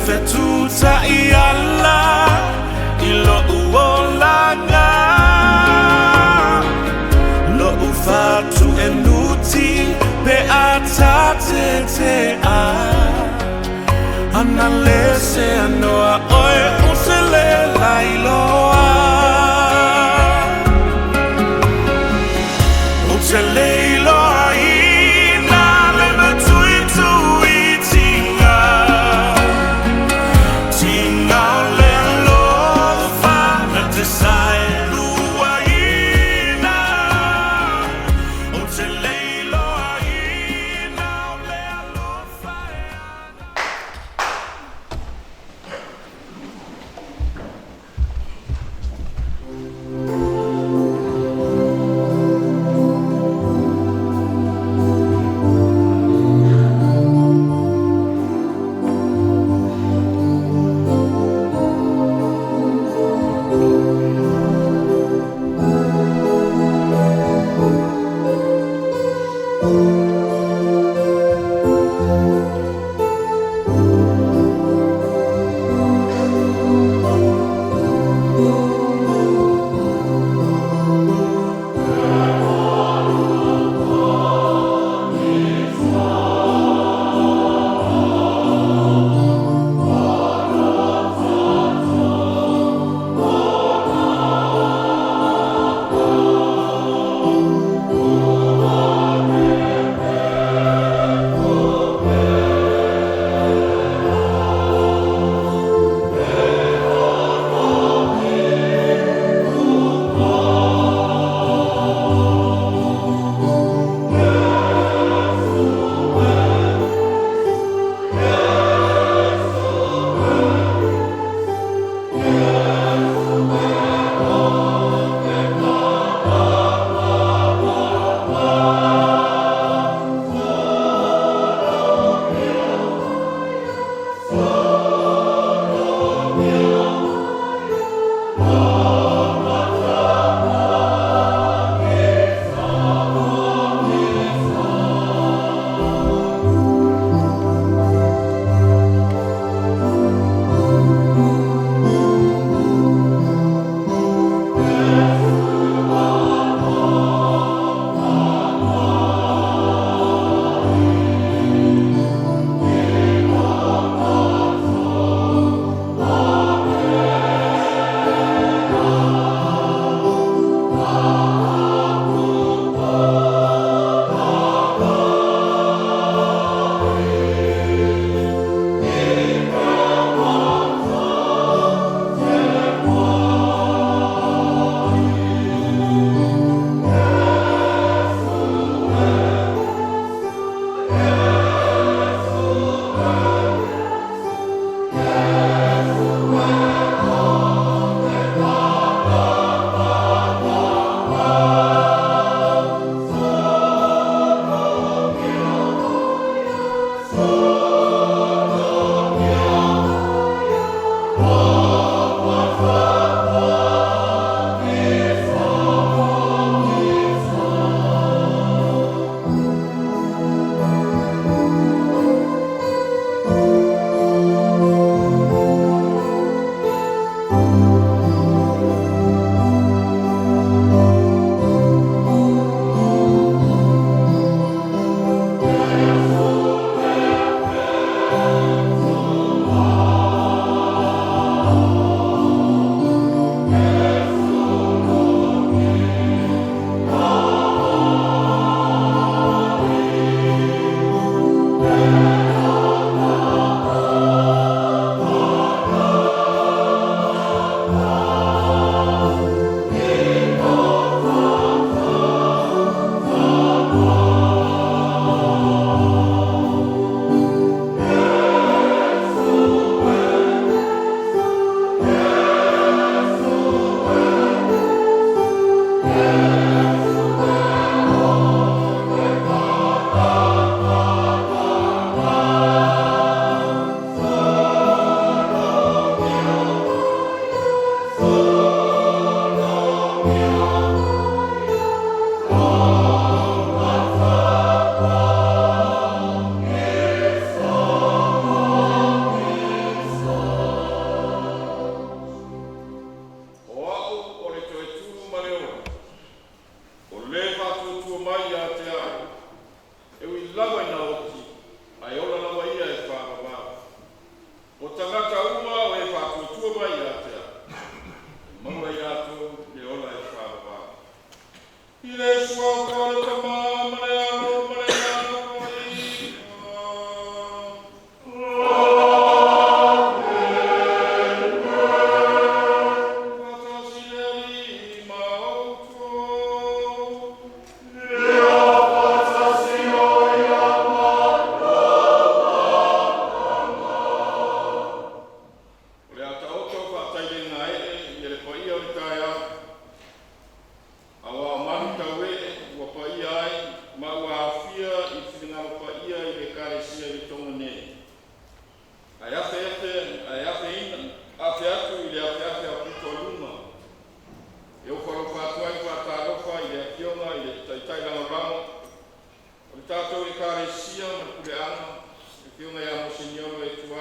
Fetuta iala ilo uolaga lo ufatu enuti pe atate te a analese anoa oe usele lailoa usele iloa ina lema tuitu itinga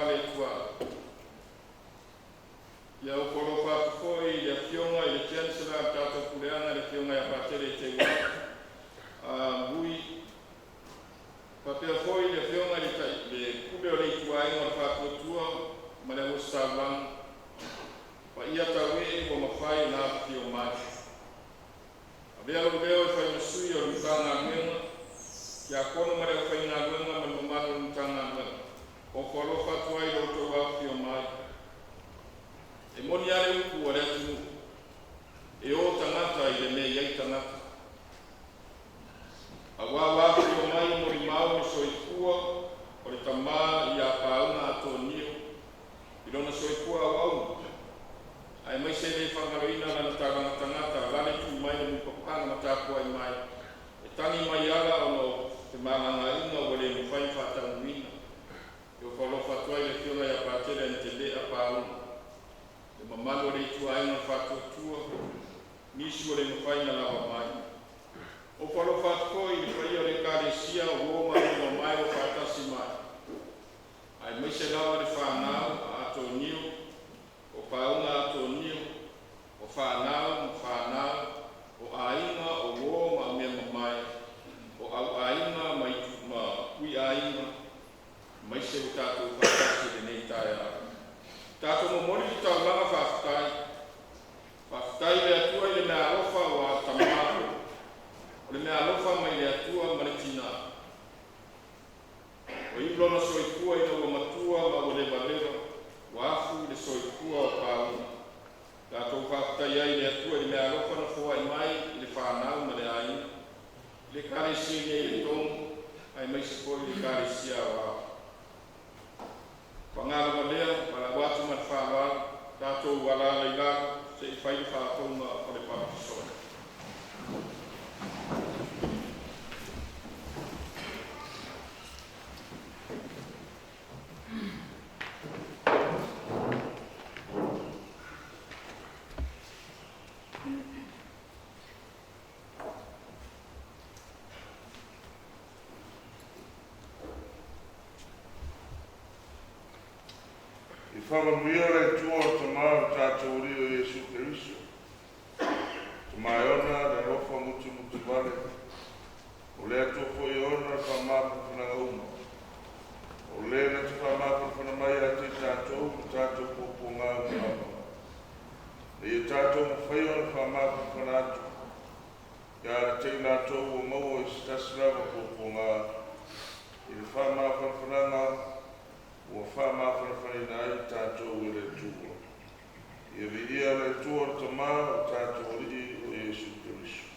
whale tua. Ia o koro whātu koi, ia fionga, ia tianisera, tātou kureanga, ia fionga ia pātere te ua. Ngui, papea koi, ia fionga, ia kube o rei tua inga o whātu tua, ma le hosa tāwang. Pa ia tawe e ko mawhai nā pio mai. A vea lo leo e whai masui o rutanga ngwenga, ki a kono mare o whai ngā ngwenga ma lumano rutanga ngwenga. O koro whātu ai roto wā pio mai. E moni ale uku o rea tunu. E o tangata i le mea iai tangata. A wā pio mai mori mau me soikua, o le tamā i a pāuna ato nio. I rona soikua au au. Ai mai se le whangaroina na tāganga tangata, lane tu mai na mupapanga ma tāpua i mai. E tangi mai ala ono te mānganga inga o le mwhai whātanguina. E o whalofa tuai le whionga ia pātere ni te lea pāuna. E mamalo le tua aina whātua, nisi o le mwhai na lawa mai. O whalofa tuai le whai o le kāresia o wōma o mai o whātasi mai. Ai mai se lawa le whānau a ato nio, o paunga atonio, o whanau, o ainga, o wōma mea mamai, o au ainga, ma kui ainga, mai se o tātou whakasi le nei tae a. Tātou mo mori ki tau langa whaftai. Whaftai le atua i le mea alofa o a tamāko, o le mea alofa mai le atua ma le tina. O iblona soikua ina ua matua ma o le valera, wafu le soikua o pauna. Tātou whaftai ai le atua i mea ropa na whoa i mai i le whanau ma le aina. Le kāresia i le tongu, ai mai se koi le kāresia o au. Whangara ma lea, ma la watu ma le whawara, tātou wala i lara, se i whai le whātonga o le papisona. Whakamuia le tua o te maa tātou uri o Iesu Keriso. Te mai ona le rofa mutu vale. O lea tua fwoi ona wha māpa whananga uma. O lea na te wha māpa whanamai a te tātou o tātou popo ngā umama. Le i tātou mo whai ona wha māpa whanatu. Ia ra te nātou o mau o isi tasirawa popo ngā. I le wha māpa whananga o whamawhanawhani ai tātou e le tūra. I ria le tūra ta mā o tātou ri o Iesu Keriso.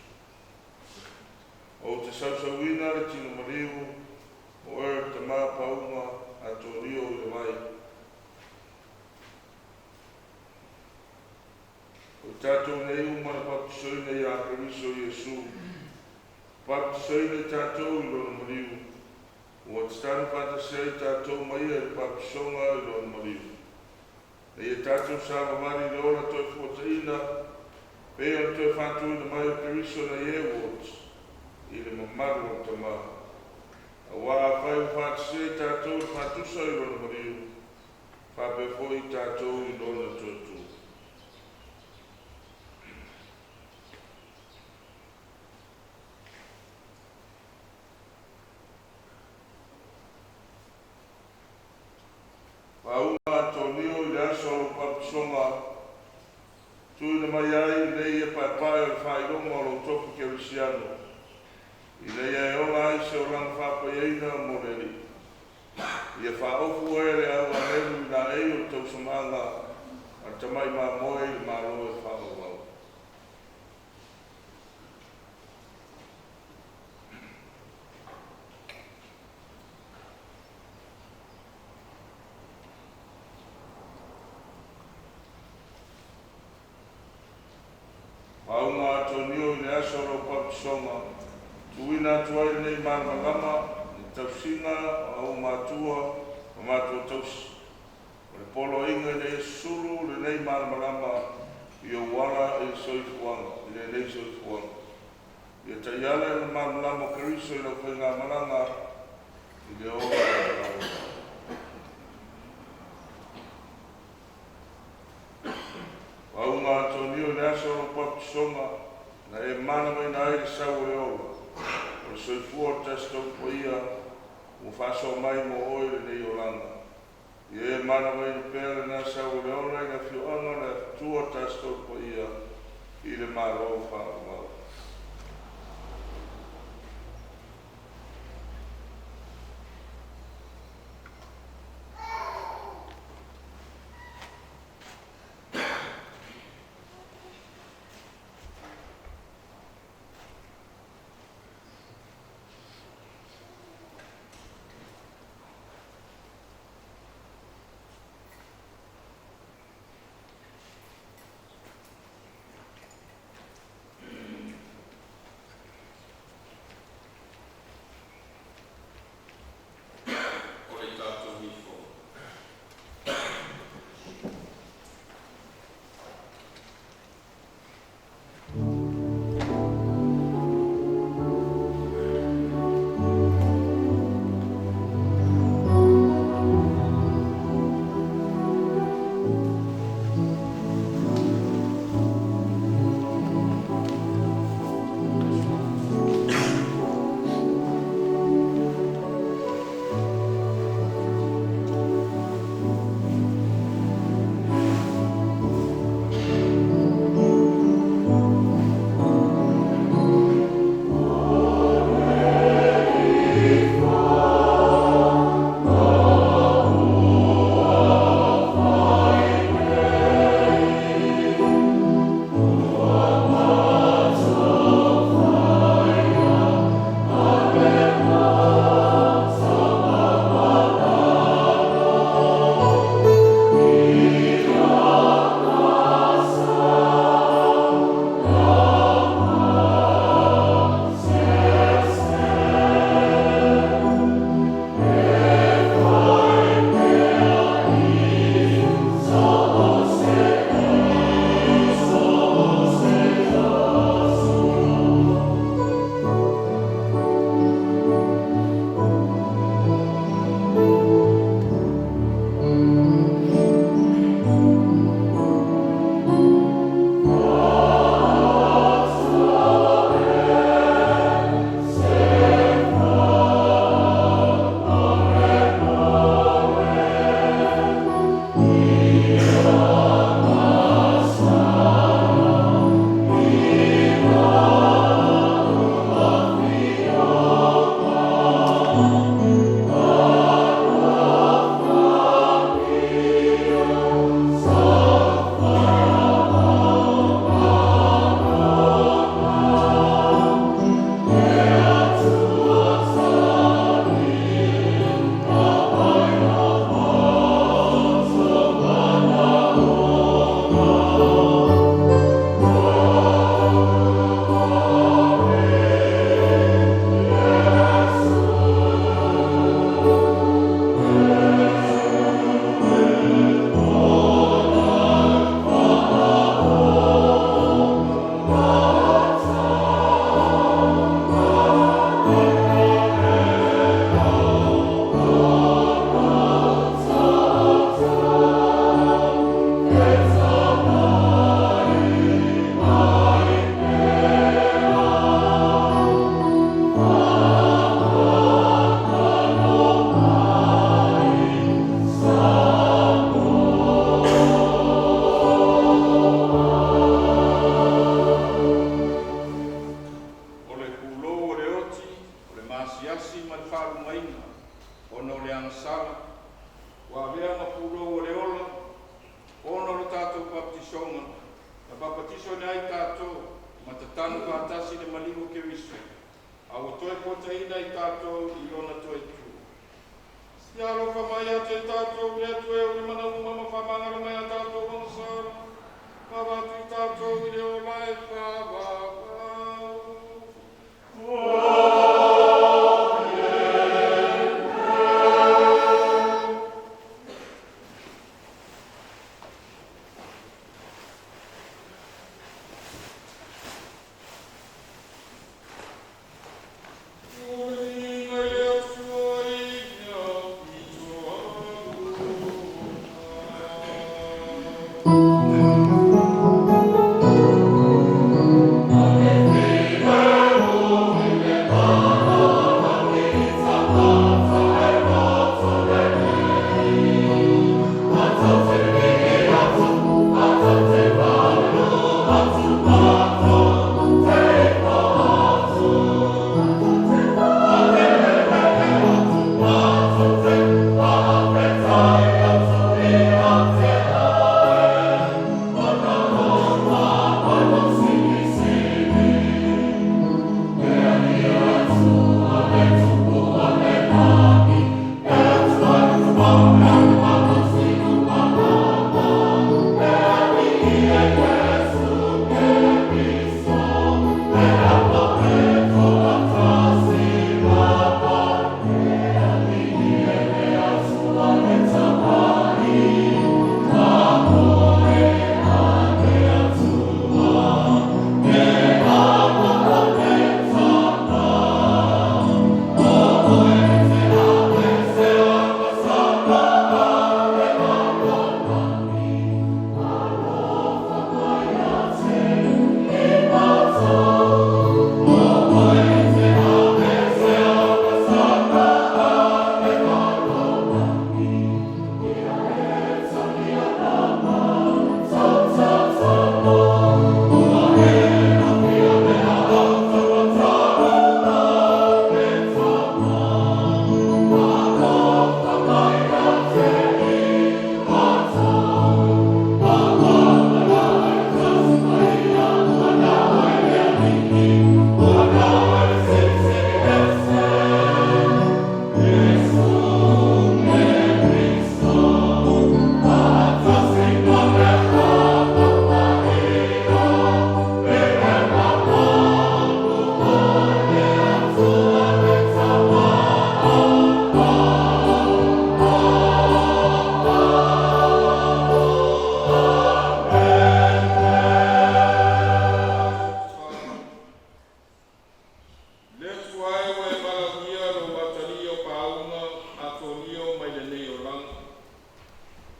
O te sausawina le tino mariu, o ta mā paunga a tō rio i le mai. O tātou nei umana papisoina i a Keriso Iesu. Papisoina tātou i lona mariu. O te tāna whantasei tātou mai e papisonga i lona mariu. E tātou sāma mari le ora toi fuataina, pēa toi whātuina mai o Keriso na i Awards, i le mamaru o ta maa. A wā whai o whantasei tātou i whātusa i lona mariu, whape fwoi tātou i lona tōtu. Paunga tonio i le aso o papisonga. Tuina mai ai nei e pai o whailonga o lo tofu Kerisiano. I nei e ola ai se o ranga whapaiaina mo reri. I e whaofu e le au aneru i na ei o tau samanga a tamai mā moe i mā roe whaolau. Paunga atonio i le asoro papisonga. Tuina tuai nei marmalama, ni tausinga, au mātua, o mātua tausi. O le polo inga nei suru le nei marmalama, i o wala e soifuanga, i le nei soifuanga. I e taiale le marmalama Keriso i la whainga maranga, i le ora e la Antonio le aso no papisonga na e mana mai na e sau le ola. O soifua testo po ia mo faso mai mo oile nei olanga. Ie mana mai no pere na sau le ola na fioanga na tua testo po ia i le maro whaamau.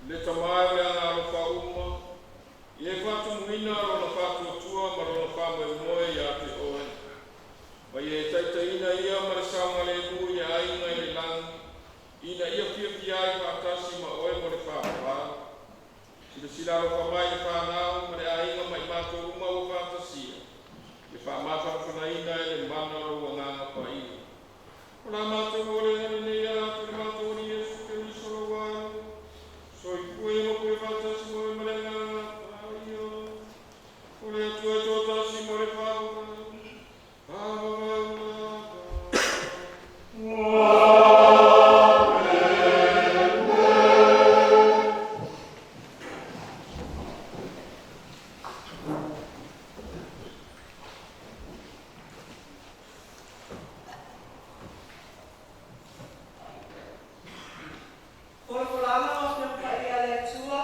le tamai le ana alo whauma, i e whatu muina ro na whatu atua ma ro na whamoe moe i a te oe. Ma i e taitaina ia ma le saunga le nui a inga i le langi, ina ia pia pia i whaatasi ma oe mo le whapawā. Sila sila alo whamai le whanau ma le a inga ma i mātou uma o whaatasia. Le whamata whanaina e le mana ro wa nganga pa ina. O la mātou o le ngani nei a te mātou ni Jesu Keriso ro wānu. So i kue mo koe whaatasi mo le marenga pa ia. O le atua e tōtasi mo le whapawā. Por fulano, o Senhor faria a leitura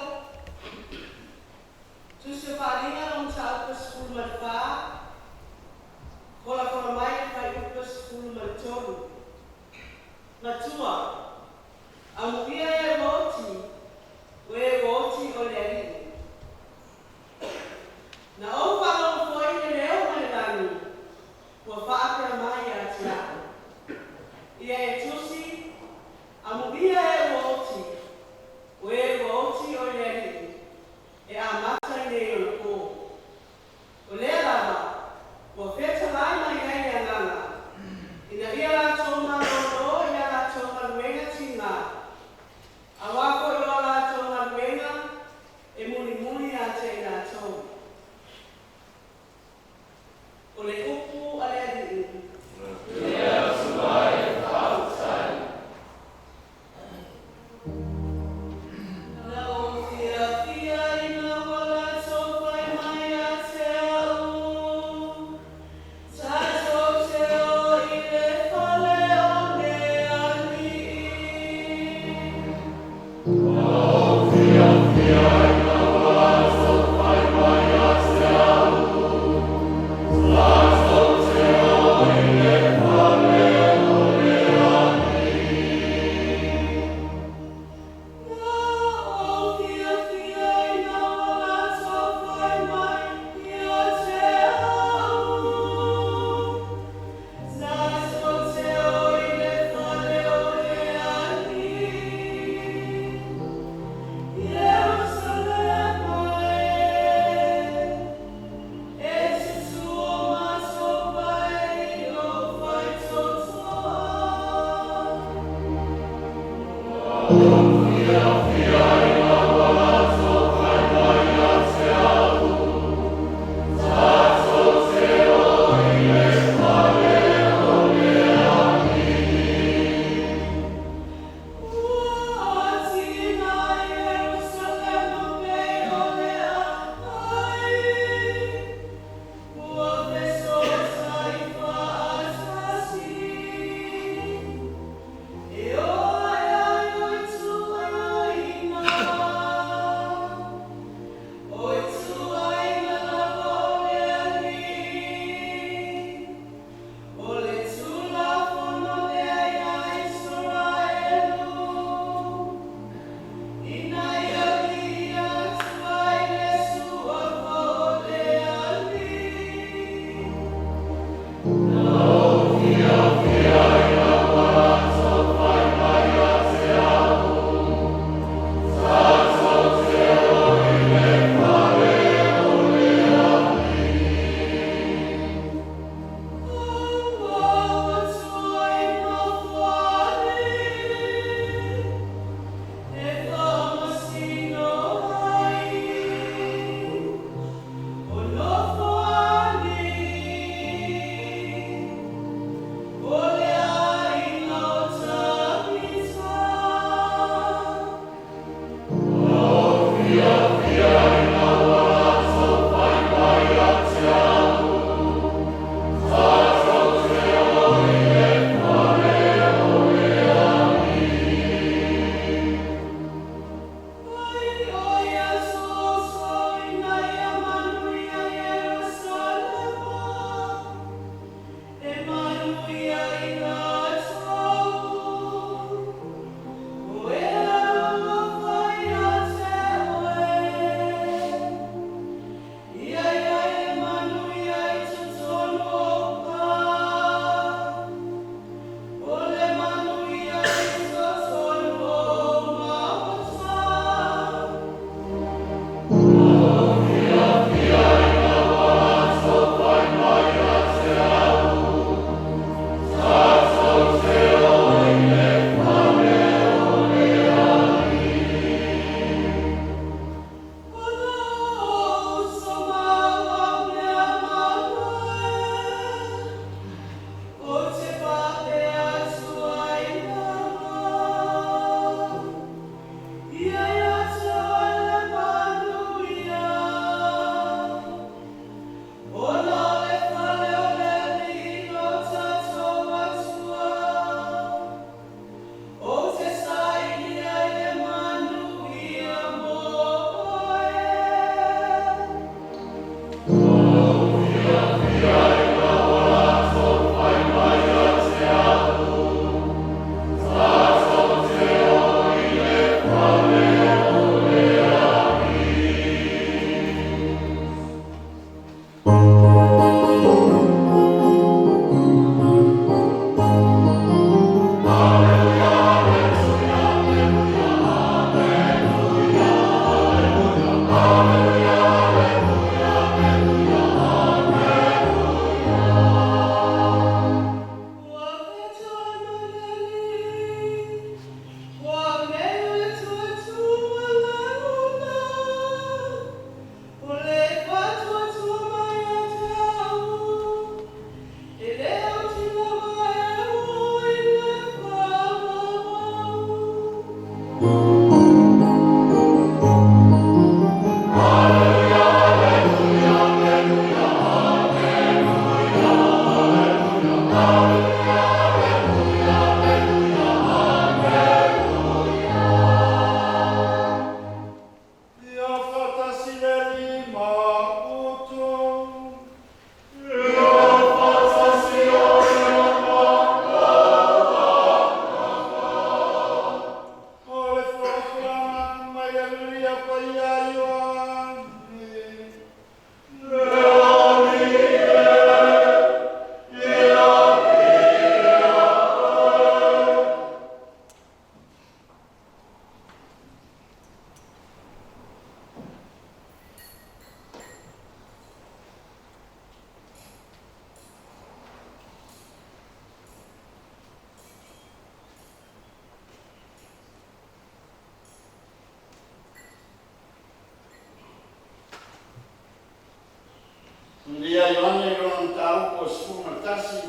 Ndia Ioane Ron Tau ko School Matasi,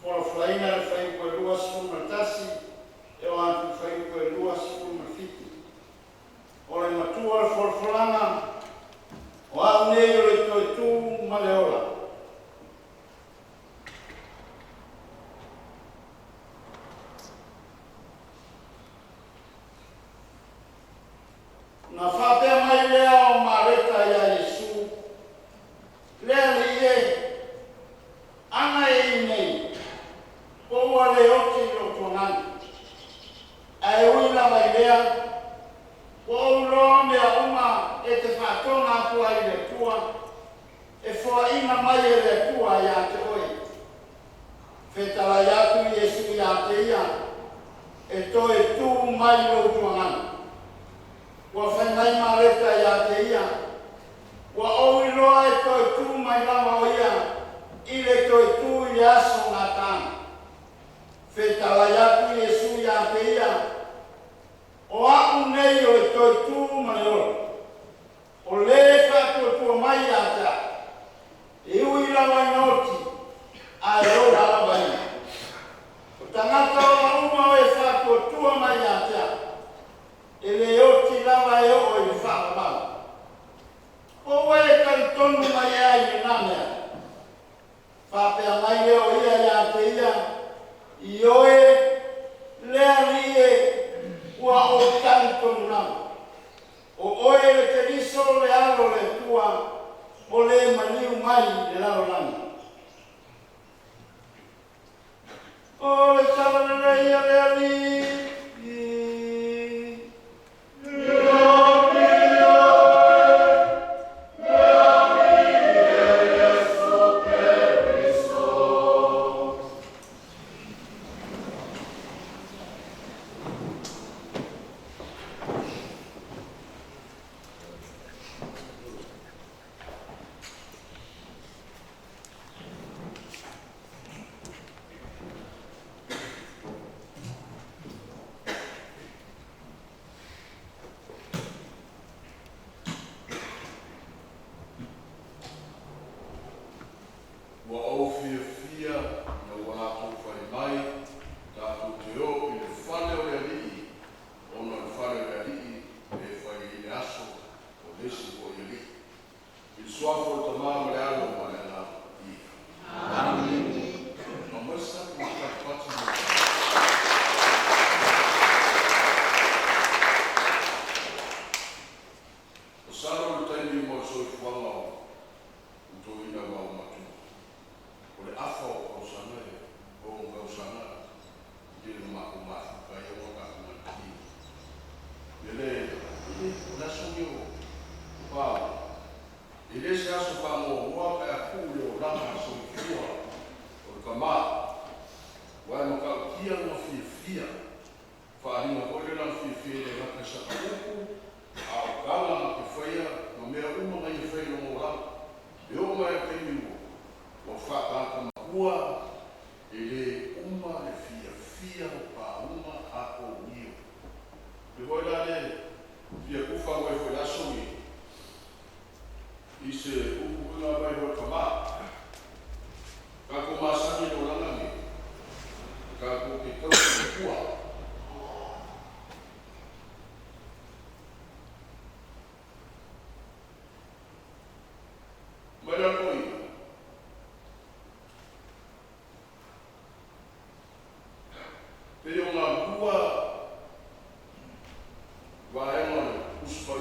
for Flaina Fai Lua School Matasi, e o antu Fai Lua School Mafiti. O e matua for Flana, o au nei o e toi tu Maleola. Na whapea mai lea o mareta ia Yesu, lea li e, ana e nei, poua le oti lo tonani. Ai uila mai lea, o uloa mea uma e te whatona atua i le tua, e fua ina mai e le tua ia te oi. Whetala iatu Yesu ia te ia, e toi tu mai lo tonani. Wa whanai mareta ia te ia, wa oui loa e toi tu mai lama o ia, i le toi tu i aso ngā tāna. Whetala iatu Yesu ia te ia, o aku nei o e toi tu mai ora. O le whatua mai ia te a, e ui lawa i noti, a e ora lawa i. O tangata o uma o e whatua mai ia te a, e le oti lava e o i whakapau. O e karitonu mai ai ni nāmea. Whapea mai e o ia ia te ia, i oe lea li e ua o karitonu nāmea. O oe le te riso le alo le tua, o le maniu mai le lalo nāmea. O le savanere ia lea li, Uspa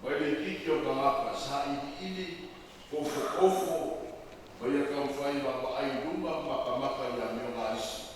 mai le kiki o ka sa ili kofo mai ka fai ba ai luma maka ya me nga isi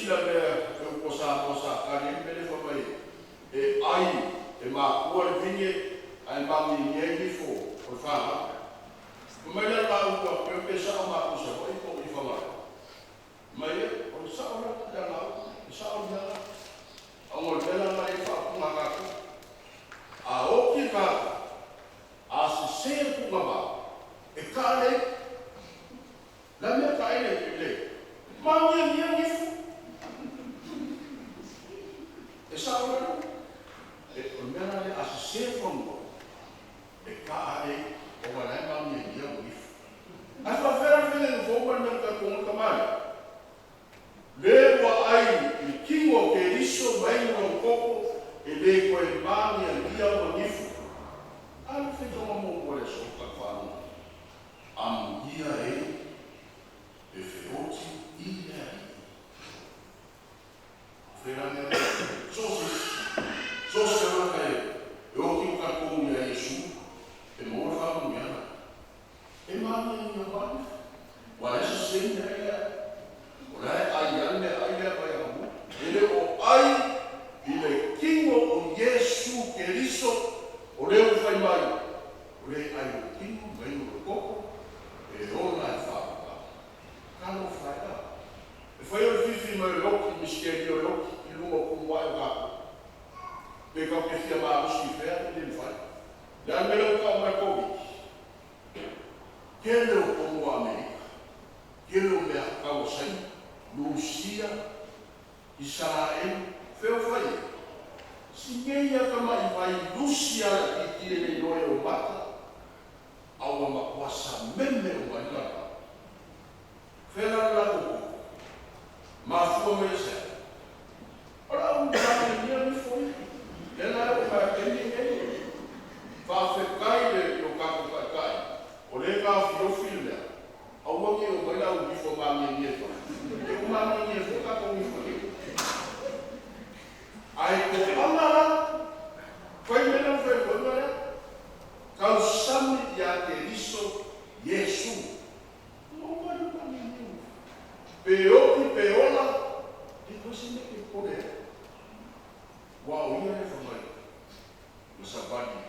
sila mea e posa kari mele whamai e ai e mākua le vinge ai mangi ngengi fo o whanga. Kumaila la ua pepe sa o mākusa o i po i whamai. Mai e o sa o rata dana o sa o dana a ngol vela mai whakunga kaku. A oki kaku a se se kunga ba e kare la mea kaile pile. Mangi ngengi fo e sa o rata e o mera le a se fongo e kare o malai mangi ngengi fo. A fa vera fele no fogo na ka konga kamai. Le wa ai i kingo ke riso mai no koko e le ko e mani a lia o nifu. Ala fe toma mo kore so ka whanu. Am ia e feoti i lea i. Whenane sosi raka e oki o ka kongi a Yesu e mora whamu miana. E mani a lia mani. Wa esa senya e lea. Olai ai ane ai lea pai amu. Ele o ai i le kingo o Yesu Keriso o leo whai mai. O le ai o kingo mai o koko e ona e whaka. Kano whai a. E whai o fifi mai loki miskeri o loki i lunga o kumwai o kako. Pe kau ke fia maa uski whea i le whai. Le an mele o kau mai COVID. Kele o Kongo Amerika. Kele o mea kau sai. Lucia, Israel, feo whai. Si ngei aka mai vai Lucia i tire le noe o mata, aua makuasa meme o mai laka. Whera lako, mafua me se. Ora un kame nia mi foi, ena e o kai keni ngei. Whawhekai le o kako kai, o le ka fiofilea, aua ke o mai lau bifo mami nieto. E umami nie fuka ko mi fuki. Ai ko amara foi mena foi ngora. Kau sami ya Keriso Yesu. No vai no caminho. Peola. E você nem que poder. Uau, ia le famai. No sabani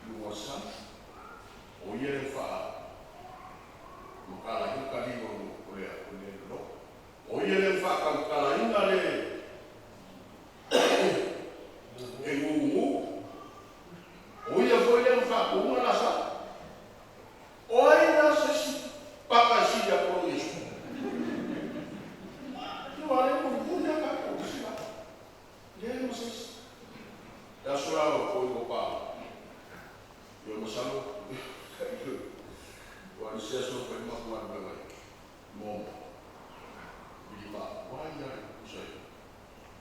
no wasa. O ia le fa. No kala hi kalino no olea no. O ia le whakakaraina le e ngungu. O ia foi le whakunga nasa. O aina se si pakasida por Yesu. Io ale kurkunya kako sila. Le no se si. Da sura o koi ko pa. Yo no salo. O ansia so foi ma kuan bela. Mom. Why not say?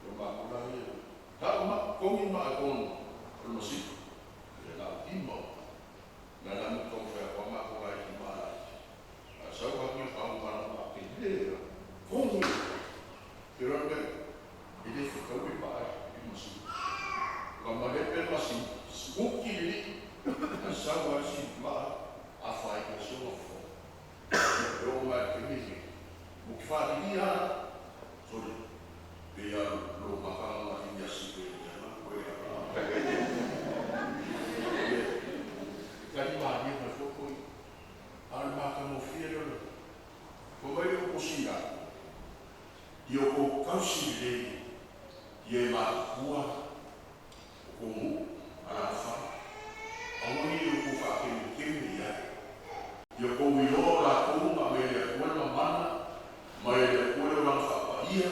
Your mouth will hear. How much going my own from a seat? You're not emo. Then I'm going for a mouth like my life. I saw what you found one of the here. Only you're a bit. It is a going by. You must see. Come on, let me see. Spooky. And someone see my. I fight the soul of your my committee. Mukfadiya. Sorry, they are low Makala in Yasipe. Kalima ni mafoko. Almaka mo fiero. Komayo kusinga. Yoko kausile. Ye makua. Komu alafa. Awani yoko fa kemi ya. Yoko wiora komu amele kwa mana. Mai kule wanga ia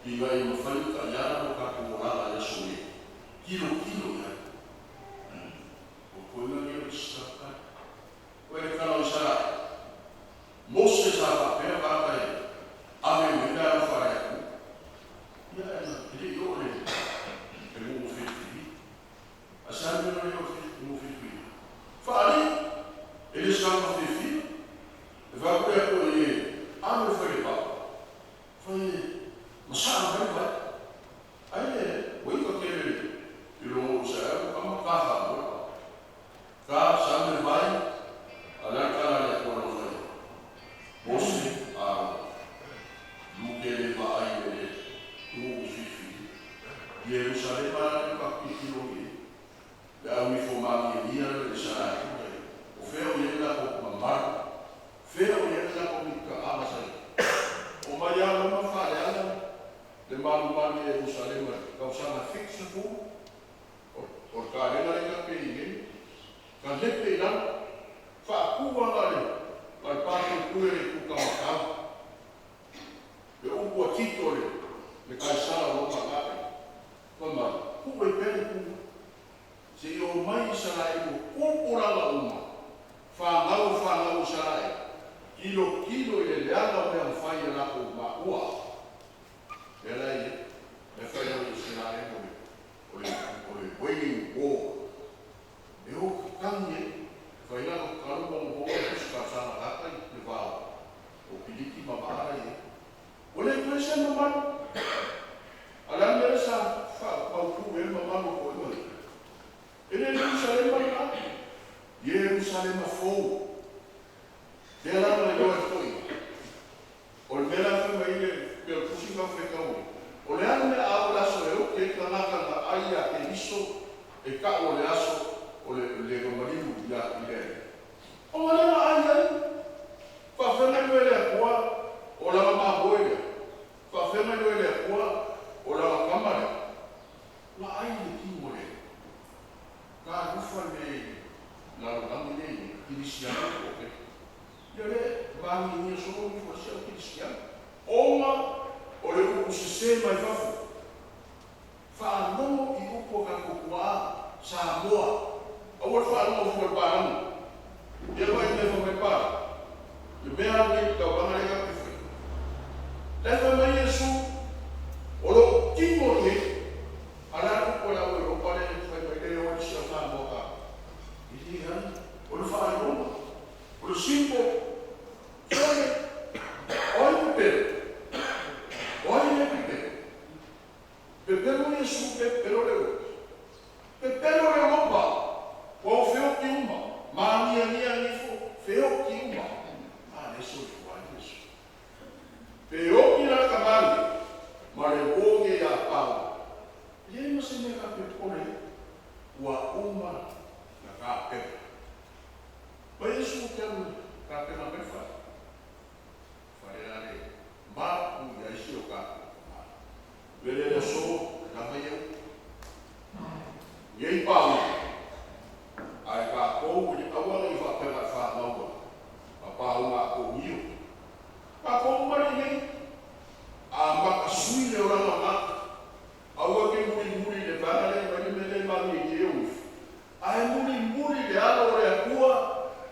i vai mafai ka yara o ka kumorala ya soe kilo ya o kona ni o saka o e kana o sara Moses a pe va ka ame me da fa ya ku ya na ile yo le e mo fiti asa me no yo fiti mo fiti fa ali ele sa mo fiti va ku e ko ye Yerusalema le pakitilo ye. Le au ifomami elia le sarai. O feo yenda ko mamar. Feo yenda ko mika amasai. O mayala mafale ala. Le malu Yerusalema kausana fixa fu. O karena le kapingi. Kan lepe ila. Fa kuwa ngale. Lai pati kuere kukamakau. Le upo titole. Le kaisara loma ngape. Kama kuwe pele kuwe. Se o mai sarai ko kupurala uma. Whangau sarai. Kilo ile leala mea mwhai na ko maua. Elai, e whai o sarai o wailing war. E o kange, whai na ko karuma o hoa kuska sana haka i te wao. O piliki mamara e. Ole kwese mamano. Alamere sa whakauku e mamano ko e. Ele Yerusalema na. Yerusalema fou. Te alama e loa toi. O le mera whema i le pia kusinga whekau. O le ane a o laso e o ke kanaka na aia e iso e ka o le aso o le romarimu ia i le. O malema aia i. Whawhena i le akua o la mama boile. Whawhena i le akua o la makamare. La ai le kimo le. Ka rufa le la rangi le kirisiana koke. Yale vangi ni sono ni fosse o kirisiana. Oma o le upu se mai fafu. Fa no i upo ka kokua Samoa. O wa fa no fo parang. Ye vai le fo me pa. Le mea ni ka bana le ka pifu. Le fa mai Yesu o lo timo le ala ko la o lo pa le fa mai le o si o Samoa. Ilihan o lo fa no. O lo simpo Oi, Pepe. Oi, Pepe. Pepe não é su Pepe lo leu. Pepe lo leu opa. O feo que uma. Mania nifo. Feo que uma. Ah, isso é isso. Feo que na cabane. Marevogue a pau. E aí você me capitole. O uma na capa. Mas isso que eu capa na minha face. Farelare ba u ya isi o ka vele le so na mai ye pa ai ka ko ni awala I fa pela fa lawa pa u ma ko niu pa ko ma ni a ma sui le ora ma awa ke muri le bana le le ma ni ye u ai muri le ala ora kua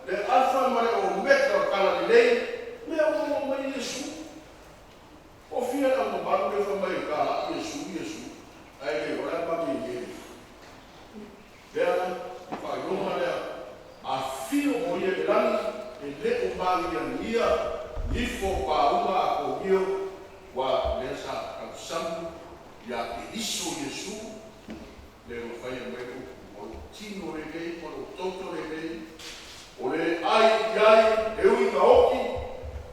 le alfa ma le o meta kala le Meu irmão, mas Yesu. O filho da mamãe me foi meio cara, Yesu. Aí ele olha para mim ele. Ela vai olhar a filha mulher lá, ele o magia ni for para uma acolheu wa nessa canção e a isso Yesu le vai meio o tino levei o toto levei o le ai eu e Naoki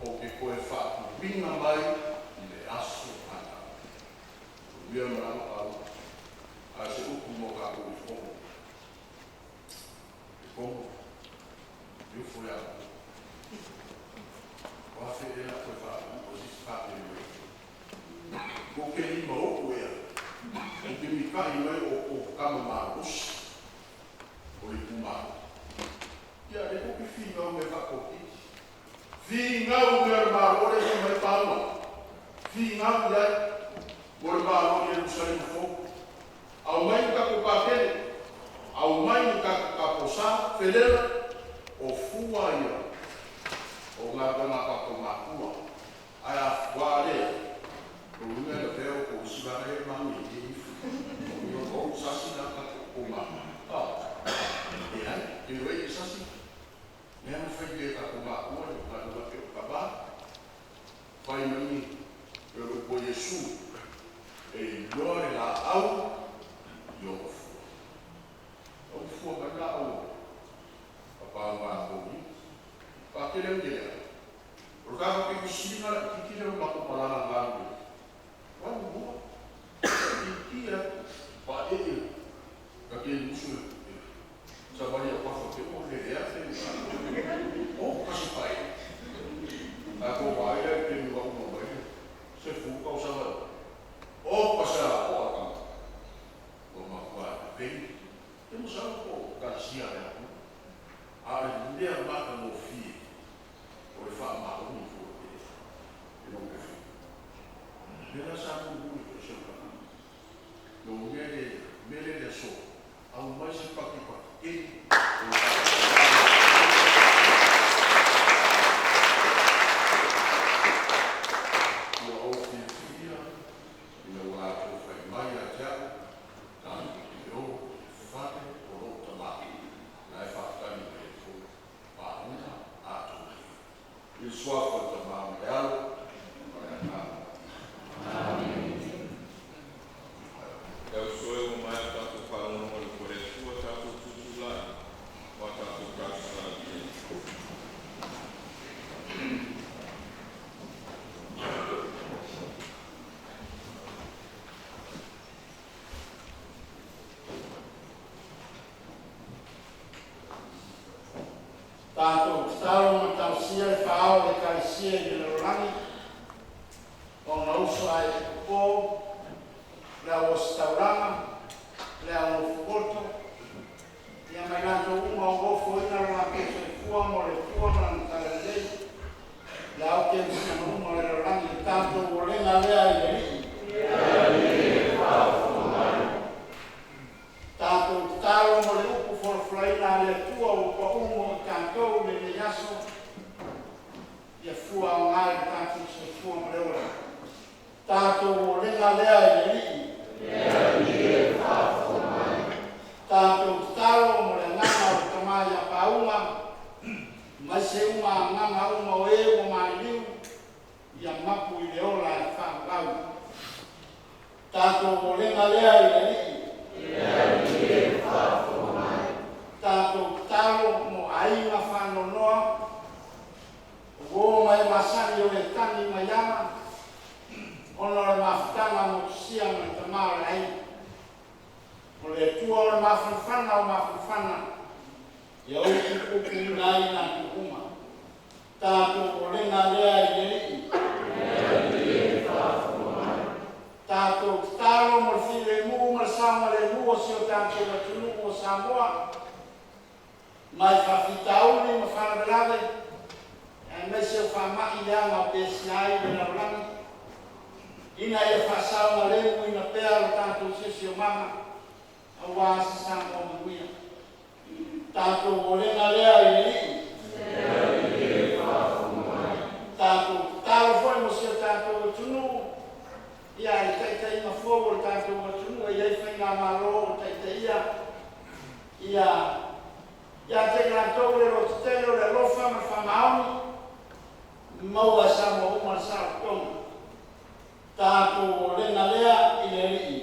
o que foi fato vinha mai e le aso ana o via marama a se o como ka o como eu fui a o afeira foi fato o se fato o que ele mau é o que me cai não é o cama marcos o ipuma e aí o que filho me vai copiar Fingau der barore se mai palma. Fingau der bor barore Jerusalem fo. Au mai ka ko papel. Au mai ka posa federa o fua ia. O ngana ka ko makua. Aya wale. O lume teo ko sibare mami ni. O ko sasi na ka ko ma. Ah. Ya, eu ei sasi. Não foi que a uma vai mami eu conheço e glória lá ao eu fui para lá o papai vai comigo para aquele dia por causa que ensina que tira uma palavra lá quando boa e Lela sa kubu ko siya ka. Nung mele de so. Ang may sa pakipakit. Tātou taro tau sia e whaao e kai sia i le rangi. O na uso ai e kupo, lea o stauranga, lea o fukoto. Ia mai nato uma o gofo ina rana peso e fua mo le fua rana tala lei. Lea o ke muna uma le rangi tātou o renga lea i le rii. Tātou taro mo le upu forflaina le tua o pa umo tātou le le yaso. Ia fua o ngai tātou se fua mo le ora. Tātou o renga lea i le rii. Tātou taro mo le nganga o tamai a paunga. Mai se uma nganga uma o e o mai liu. Ia mapu i le ora e whangau. Tātou o renga lea i le rii. Tātou taro mo ainga whanonoa. Wō mai masani o e tani mai ama. Ono le mawhitanga mo tusia mai tamara ai. O le tua o le mawhifana o mawhifana. Ia o ki kuku nai na kukuma. Tātou o renga lea i le rii. Tātou taro mo while mu ma sama le mu o si o tātou na tunu o Samoa. Mai whawhitauri ma whanarelave. E me se o whamaki leanga o pēsiai le narangi. Ina e whasau na leu ina pēa o tātou sisi o mama. A wāsa sama o maguia. Tātou o renga lea i le rii. Tātou taro foi mo si o tātou o tunu. Ia e taitai ma fōu o tātou ma tunu, e iei whainga maro o taitai ia. Ia te grantou le ro te tele o le rofa ma whamaoni. Maua sa mo uma sa tonga. Tātou o renga lea i le rii.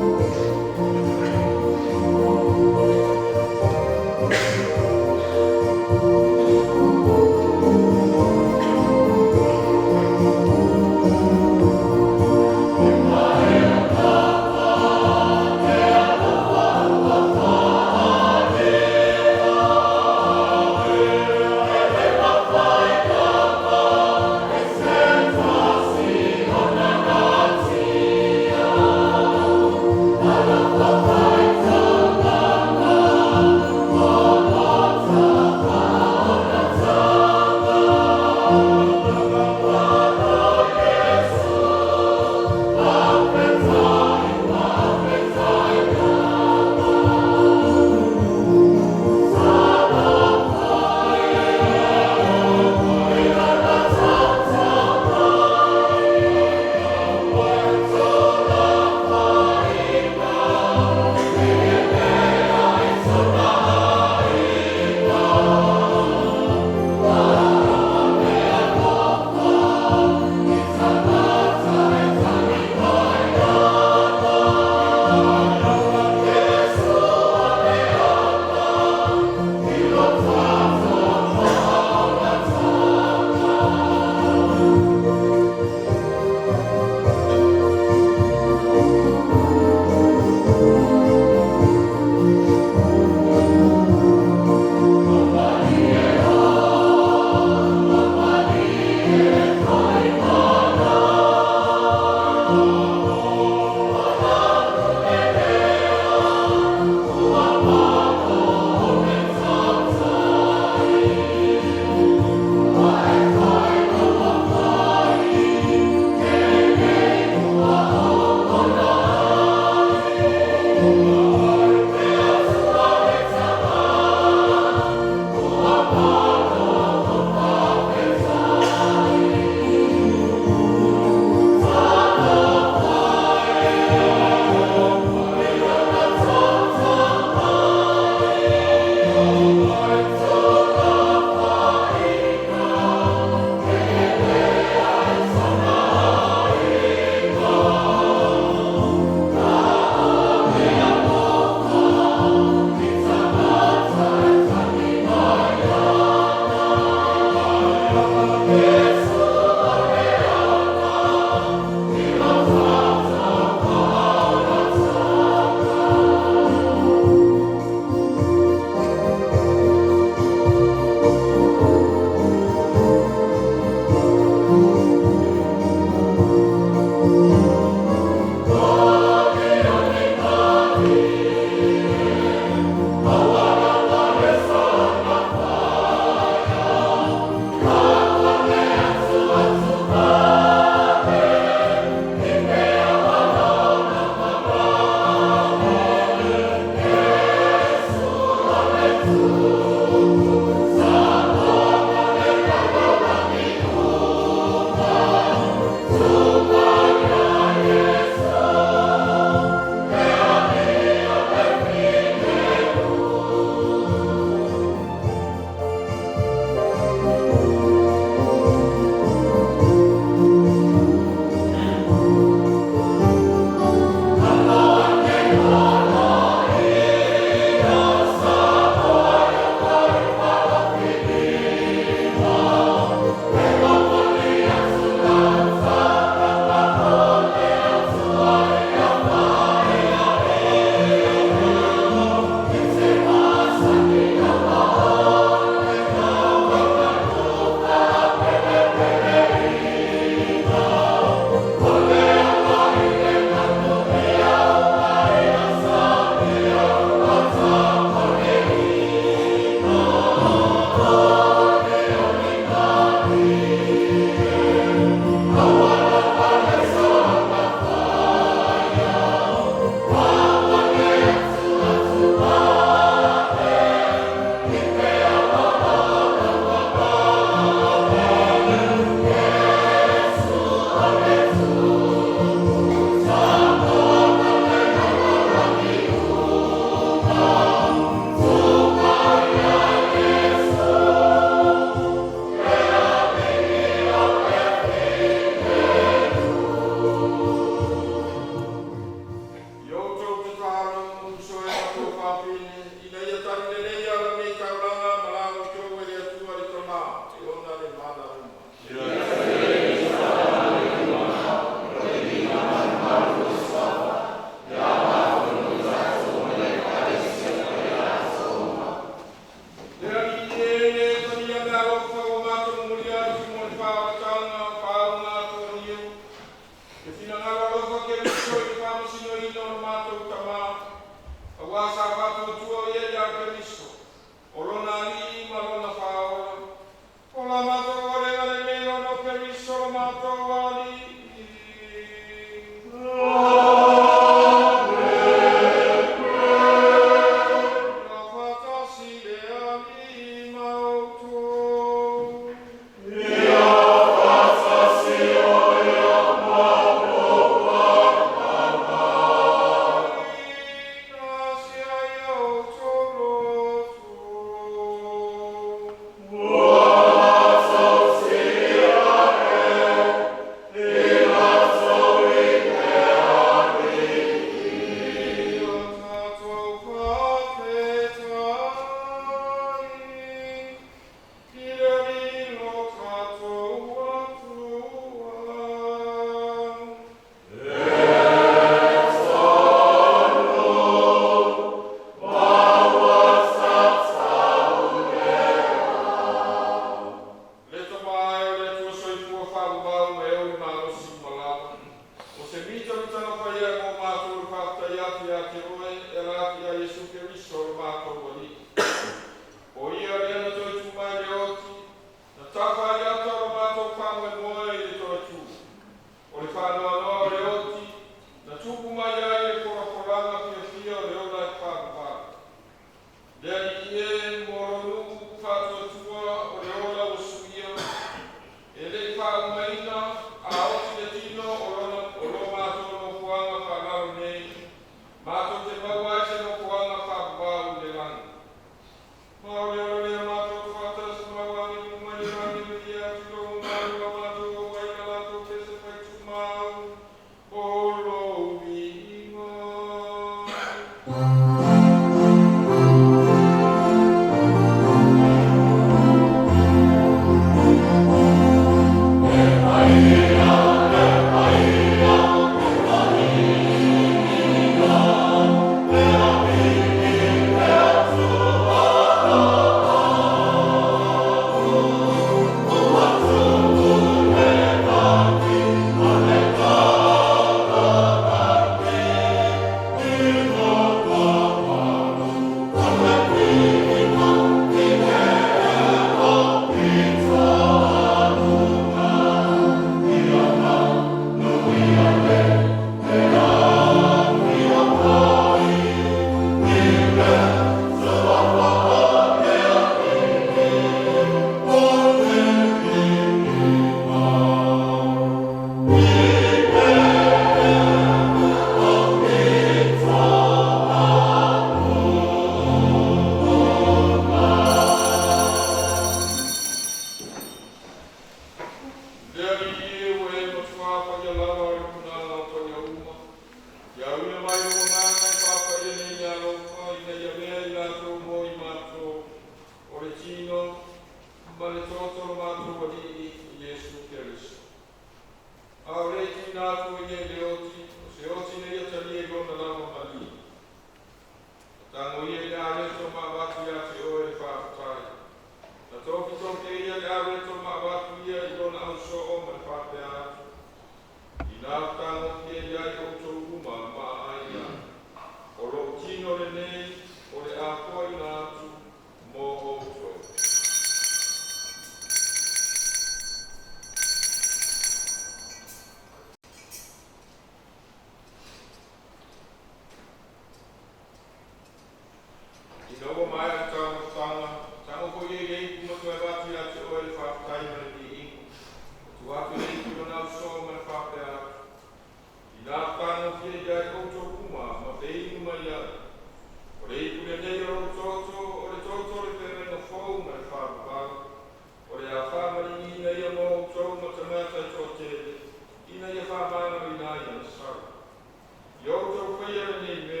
Yo to kaya ni me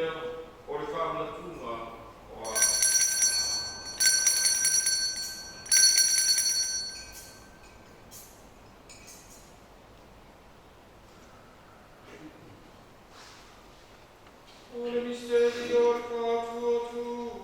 o le wha na tunga Ole misteri orca tuo.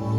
Oh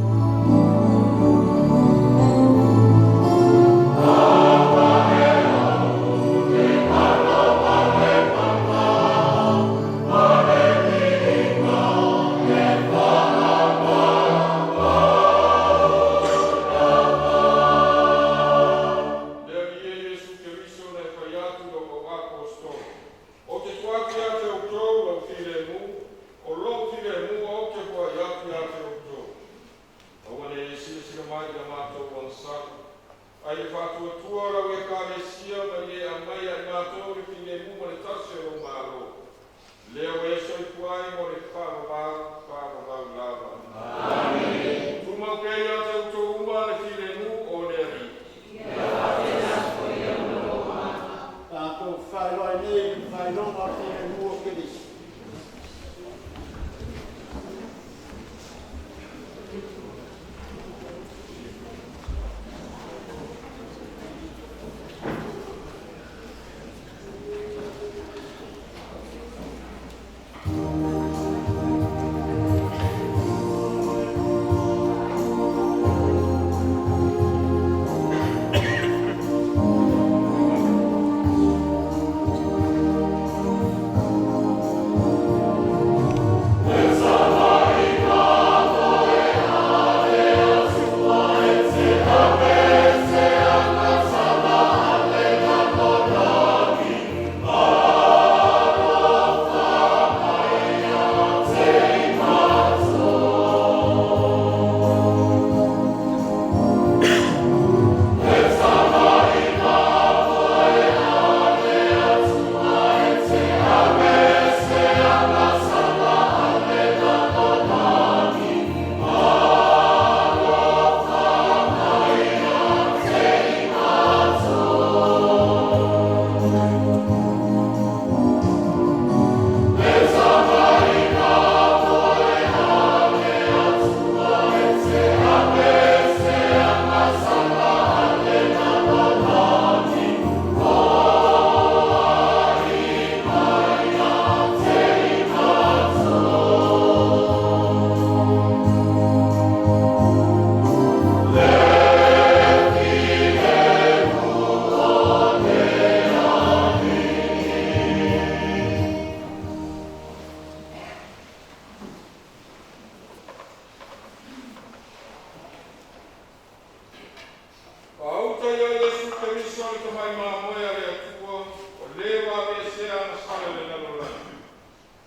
le tamai mamoe le atua, o le wa besea na sale le lalolani.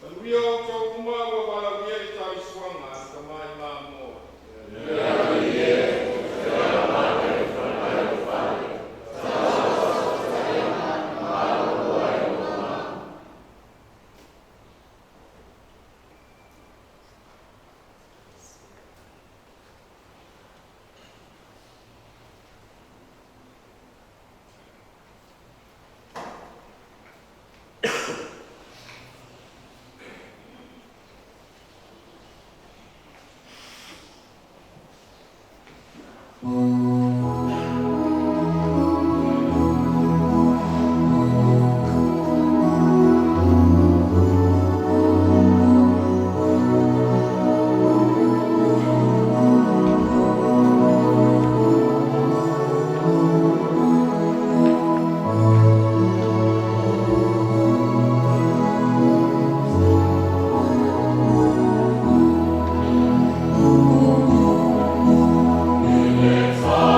Tanuia o tau kuma ua wala wia i tau suanga le tamai mamoe. Let's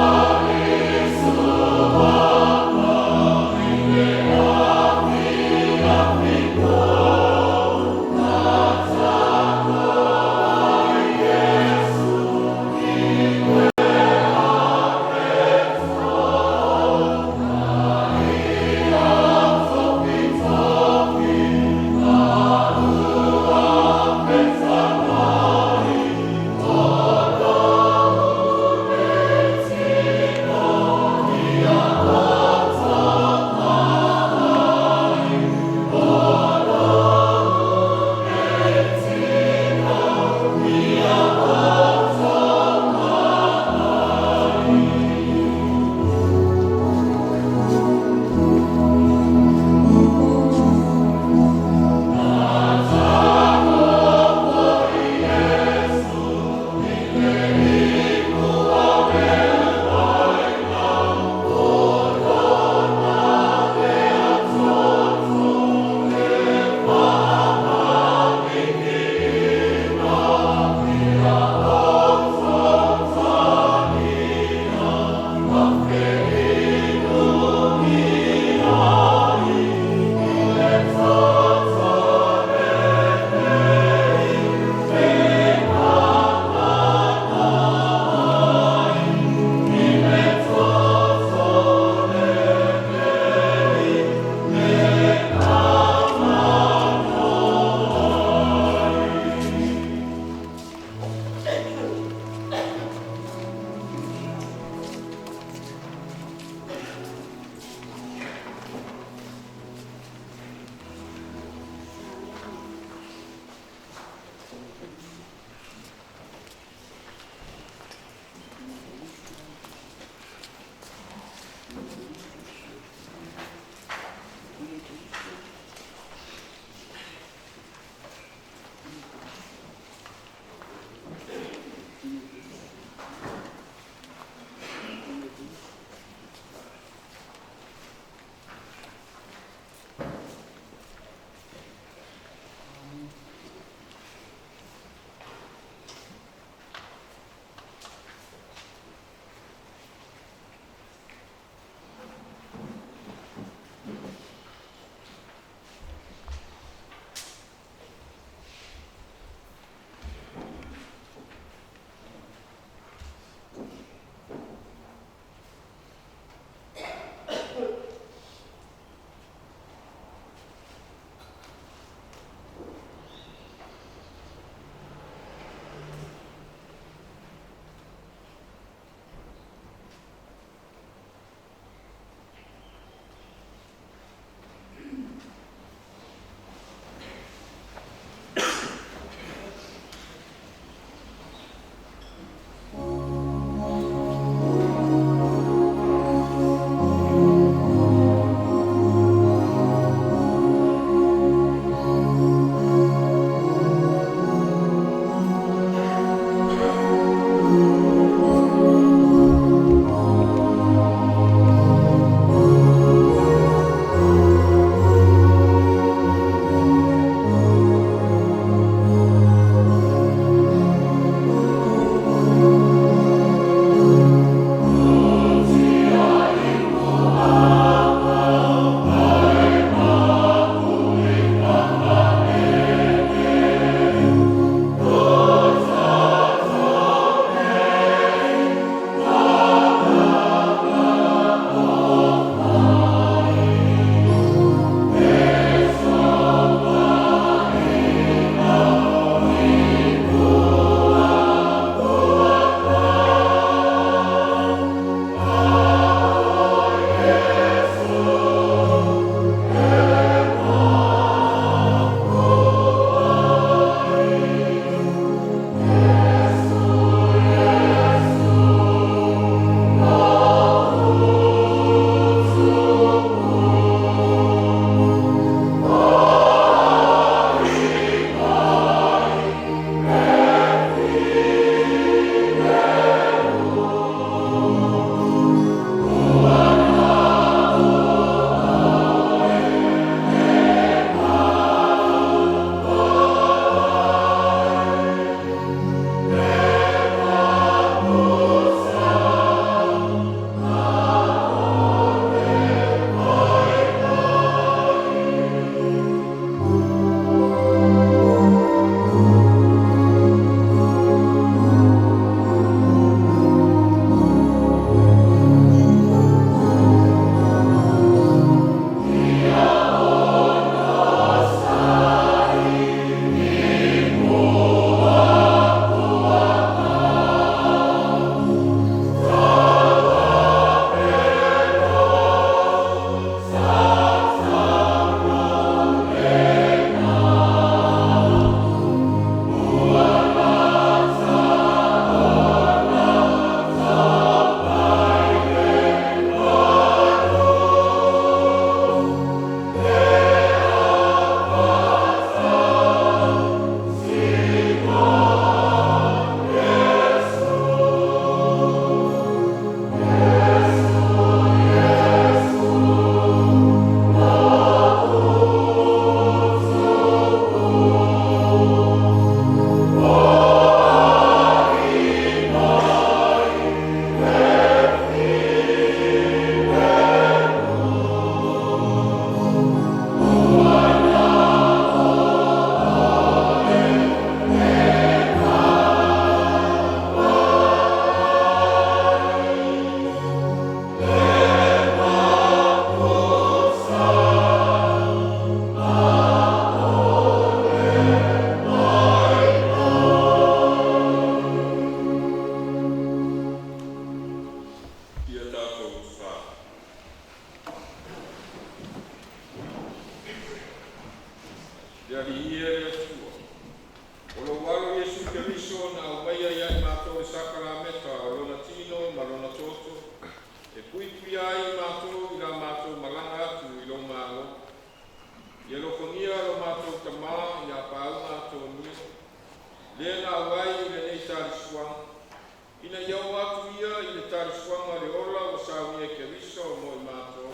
atu ia I le talisuanga le ola o saunia Keriso mo I mātou.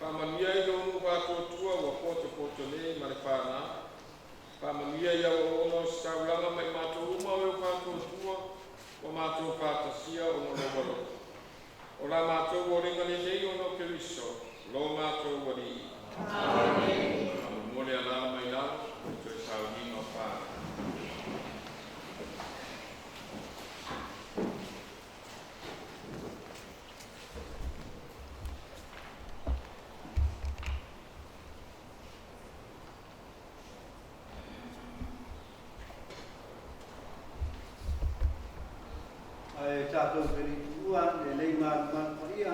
Pamanuia I le onu whātua ua pote nei ma le whāna. Pamanuia I au ono staulanga mai mātou uma o whātua o mātou whātasia o no walo. O la mātou o ringa le nei o no Keriso, lo mātou wari. Amen. Mole ala mai la, o te sauni no whāna. Tātou peri uan, le lei man paria.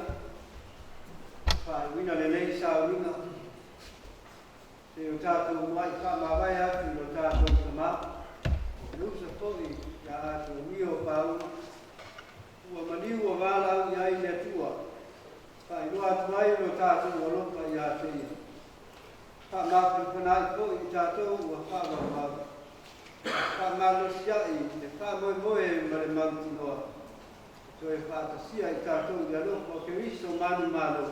Whai wina le lei sauringa. Te o tātou mai whamawai atu no tātou tamā. Lusa toi, ia atu mio pāu. Ua maniu o wālau ia I le tua. Whai no atu mai no tātou o lopa ia teia. Whamaku whanai toi I tātou ua whamawau. Whamalo siai, te whamoe ma le mautunoa. So e whātasia I tātou ia loko o Keriso manu malo.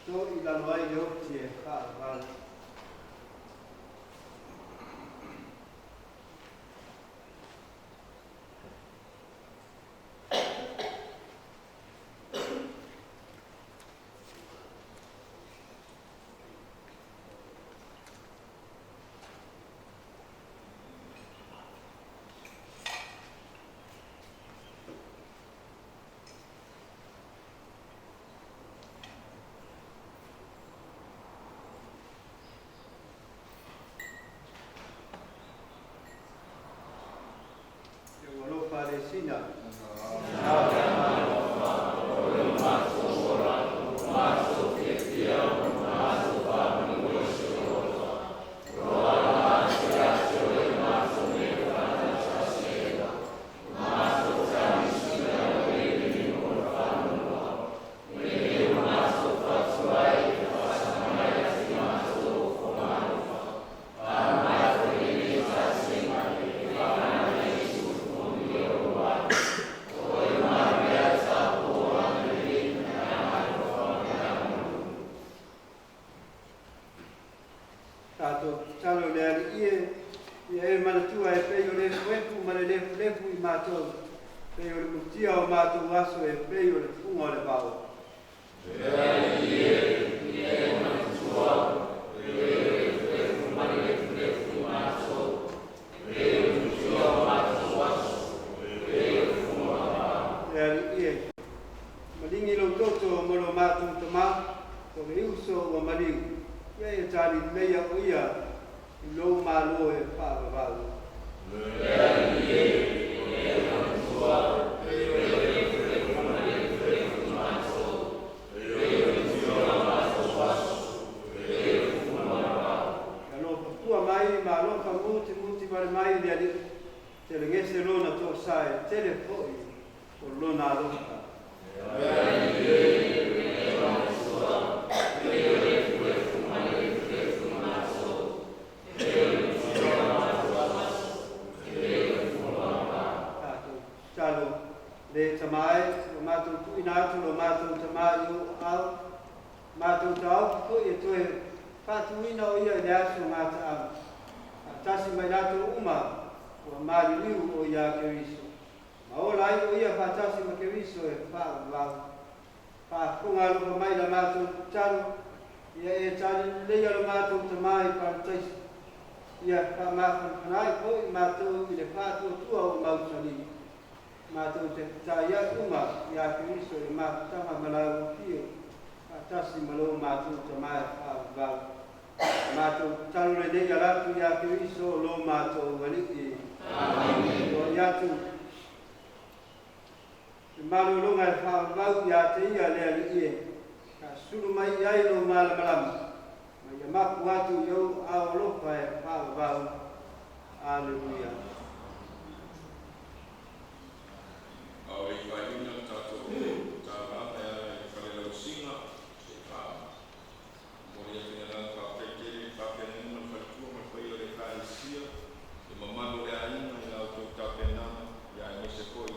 So I lalo ai le oti e whaawalo. Palestina.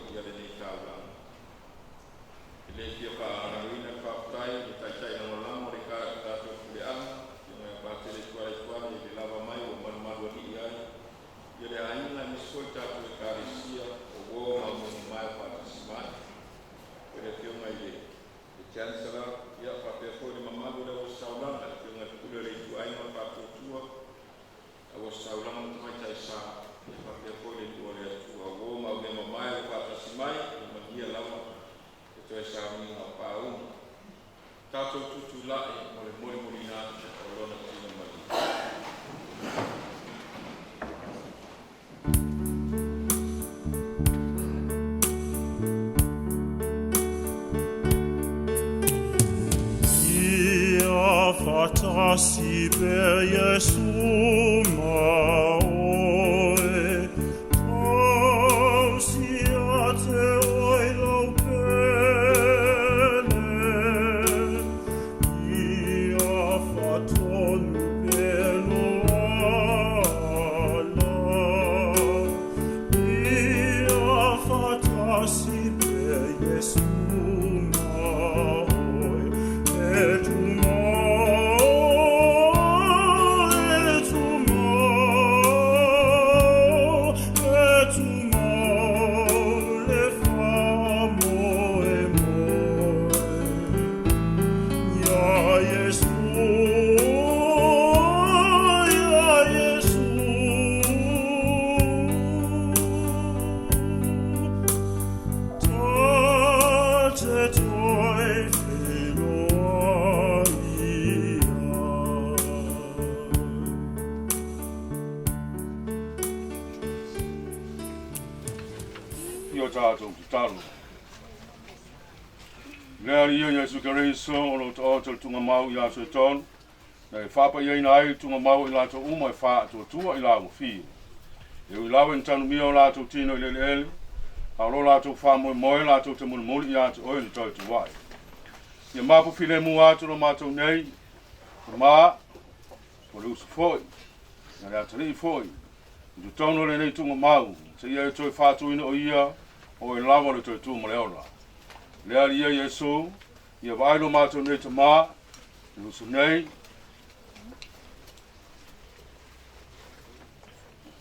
Ia le nei tāua. le kia whaarangina whaaputai, i taitai na walamo re kāra ki tātou kule anga, i ngā pātere tuare i le lava mai o manumaru ni i ai, i le aina ni skoi tātou e kāresia o wō mamungu mai o pātasi mai, e le pionga i le chancellor, ia whapea koi le mamaru le o saulanga, le pionga i kule re i tu aina o tātou tua, o saulanga mo tamai tai sa, e whapea koi le tua le atua, wō maungu mai o pātasi mai, i mangia lawa, e toi sa minga o pāunga. Tātou tutu lae mo le mori nā o lona tina mai. Ia fatasi pe Jesu maoe, ausia te oilo pele. Ia fatonu pelo ala, ia fatasi pe Jesu maoe, e tu tātou ki talo. Lea ria Jesu Keriso o lo tātou tunga mau i aso e tonu, na e whapa iei na ai tunga mau i lato uma e wha atua tua i lao whiu. E ui lawe ni tanu mia o lato tino i lele ele, a lo lato wha moe moe lato te muli muli i ato oe ni tau tu wai. Ia mapu while mu ato lo mato nei, o maa, o le usu foi, na le atari foi, i tu tono le nei tunga mau, se ia e toi whātu ina o ia, o e lama le toi tu mo le ola. Lea ria Jesu, ia vailo mato nei te maa, i usu nei,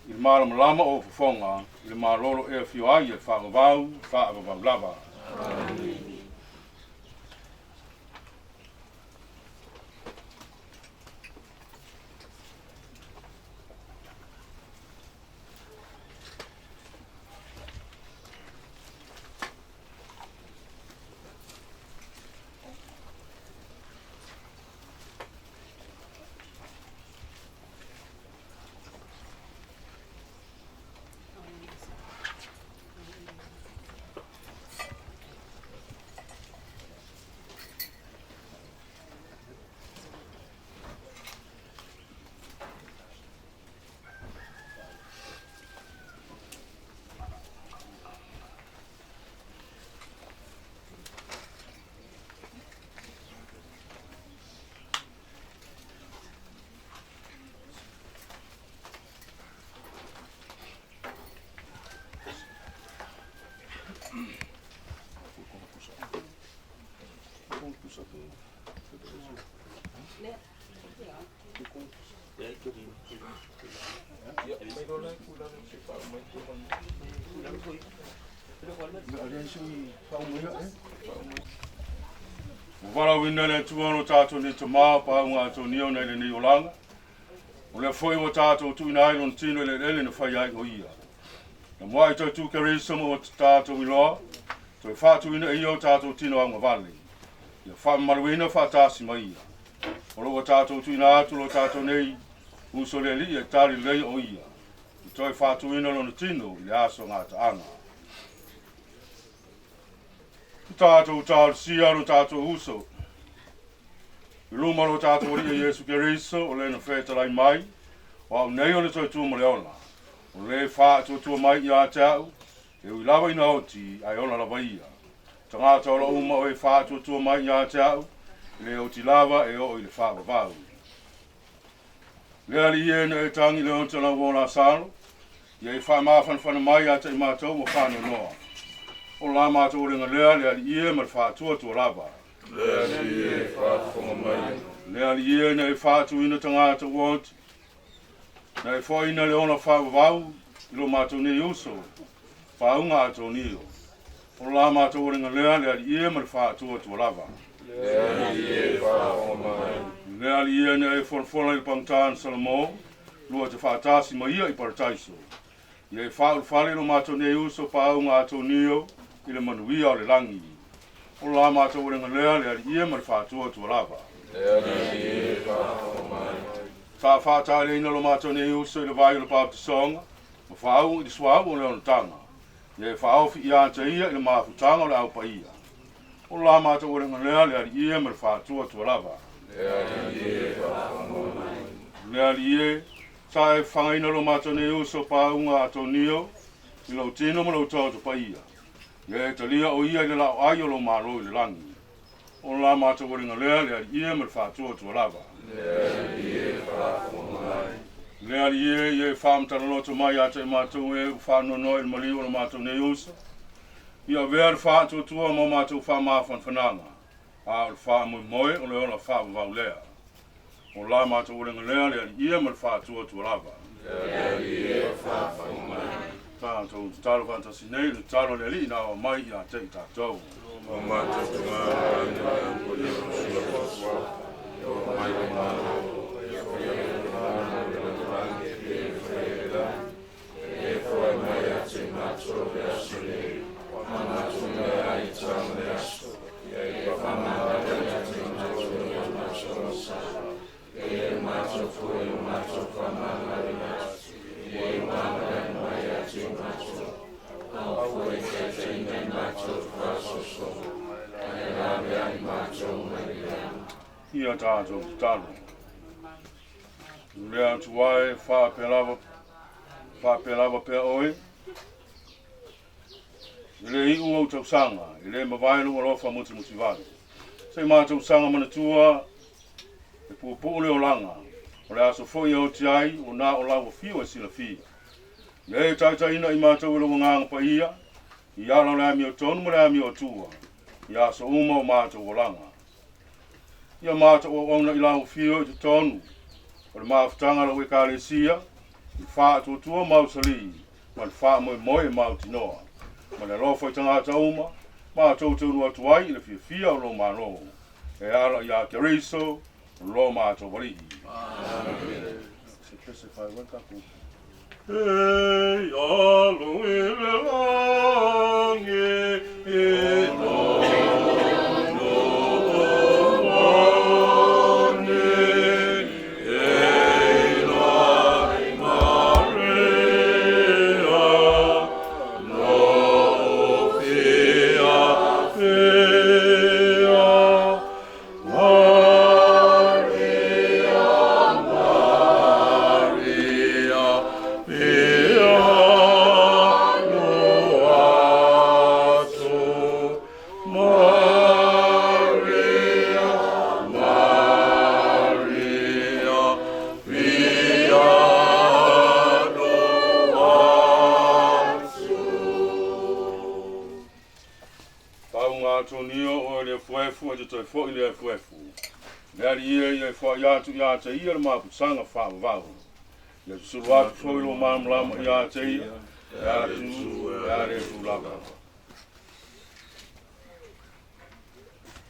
i le mara malama o fufonga, i le mara lolo e fio ai e whaavavau, whaavavau lava. Amen. Wala wina le tuano tātou ni te maa pa unga ato nio nei le ni olanga. O le foi o tātou tu ina ailon tino le ele na whai ai o ia. Na mua i tau tu Keriso mo o tātou iloa, toi whātu ina i o tātou tino anga vale. Ia wha maruina whātasi mai ia. O lo o tātou tu ina atu lo tātou nei, uso le li e tari lei o ia. I toi whātu ina lo na tino i le aso ngā ta anga. Tātou tātou siaro tātou uso. I luma lo tātou ria Jesu Keriso o le na whetalai mai, o au nei o le toi tūma le ona. O le wha tua mai i a tāu, e ui lawa ina oti ai ona lawa ia. Tangata o la uma o e wha tua mai i a tāu, le oti lava e o i le wha wavau. Le ali e na e tangi le onta na wona salo, ia e wha mawhan whana mai a te i mātou o whano noa. O la mātou ringa lea lea li ie ma whātua tua lava. Lea li e whāwhonga mai. Lea li ie na e whātua ina tangata wot. Na e whaina le ona whāwau ilo mātou ne uso. Whaunga ato nio. O la mātou ringa lea lea li ie ma whātua tua lava. Lea li e whāwhonga mai. Lea li ie na e whonwhona i pangtāna Salamo. Lua te whātasi ma ia i parataiso. Ia e whāu whale no mātou ne uso whaunga ato nio. Ile manuia o le langi. O la mātou ringa lea lea li ie ma whātua tua lava. Lea li e whāwhonga mai. Tā whātare ina lo mātou ne uso i le vai o le pāpta songa. Ma whāu i le suau o le ona tanga. Ia e whāu fi ia anta ia i le māwhutanga o le au pa ia. O la mātou ringa lea lea li ie ma whātua tua lava. Lea li e whāwhonga mai. Lea li ie. Sa e whangaina lo mātou ne uso pāunga ato nio. I lau tino ma lau tautu pa ia. Ia e talia o ia i le lau ai o lo mālo i le langi. O la mātou ringa lea lea li ie ma whātua tua lava. Lea li e whāwhonga mai. Lea li ie i e whaamtana loto mai ata i mātou e whānono i le mali o lo mātou ne uso. Ia vea le whātua tua mo mātou whaamāwhan whananga. A o le whaamui moe o le ona whaamavau lea. O la mātou ringa lea lea li ie ma whātua tua lava. Lea li e whāwhonga mai. Tātou taro fantasi nei, le taro le li na o mai i a te i tātou. O mātou te ngā ina o le kusua kusua. O mai o mātou. E whai o mātou le rangi e whaera. E whai mai a te mātou le aso nei. Ma mātou mea i tāma le aso. E whamara a te mātou le mātou asa. E mātou fwoi o mātou whamara le aso. E whamara mai a te mātou. Au fwoi te teina mātou whasoso. E rawe ai mātou mai lea. Ia tātou taro. Lea tuai whāpelava pia oe. Le i ua utau sanga, le mawailu o lofa muti vale. Sei mātou sanga mana tua, e puapu le o langa. O le aso foi o tiai, o nā o lau fio e sila fia. Le taitaina i mātou ilo nganga pa ia, i ala le ami o tonu mo le ami o tua. I aso uma o mātou o langa. Ia mātou o ona i lau fio i te tonu. O le maafutanga lau e kālesia, i wha tua mausali, ma le wha moe mautinoa. Ma le lofa i tangata uma, mātou tunu atuai i le fia o lo mano. E ala i a kereiso, lo mātou wari. Amen. Se pese whai wakaku. Hei alu i le langi e no. Ia ia le mapusanga whaavavau. Ia suru atu foi lo mamlama ia te ia. Ia tu, ia re tu lava.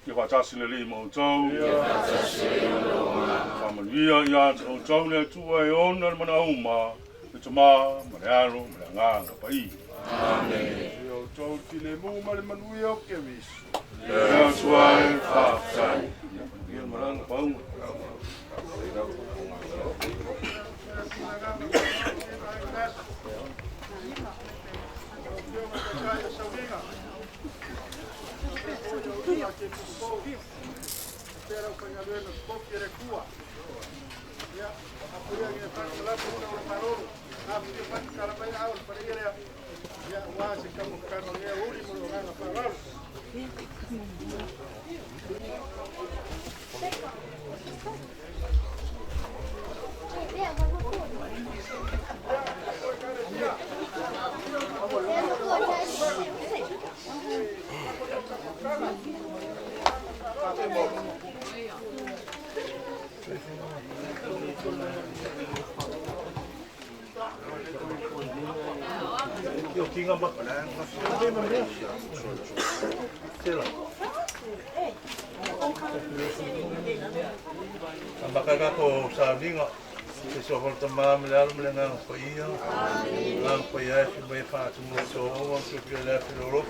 Ia whatasi le li mo tau. Ia whatasi le li mo tau. Whamanuia ia te o tau le tua e ona le mana uma. Le tama, mare aro, mare nganga pa i. Amen. Ia o tau tine mu mare manuia o ke visu. Ia tua e whaatai. Ia maranga pa unga. Yo kinga ba? Sila. Ang baka ko sabi nga, so for the mom lalo mo lang ang paiya. Ang paiya si may fato mo so ang supila pero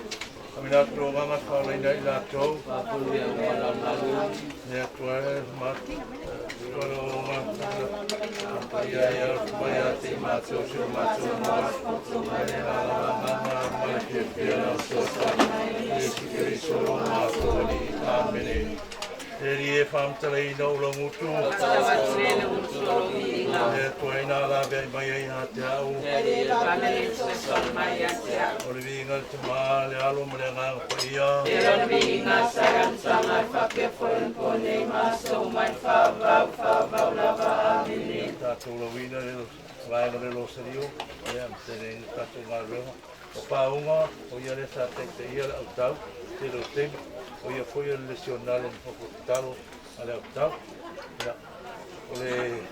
kami na troga nga para ina ila to. Ya tuwa mat. Pero paiya ya paiya si macho si macho mas. Eri e whamtalei na ula ngutu. E koe nā la bea i mai ai hā te au. O le vinga te maa le alo ma le ngā whaia. Tātou la wina le laenga le losario. Ea mtene tātou ngā rewa. O pāunga, o ia le sa te ia le au tau. Te lo te. O ia foi el lesional en hospital ale optau ya ole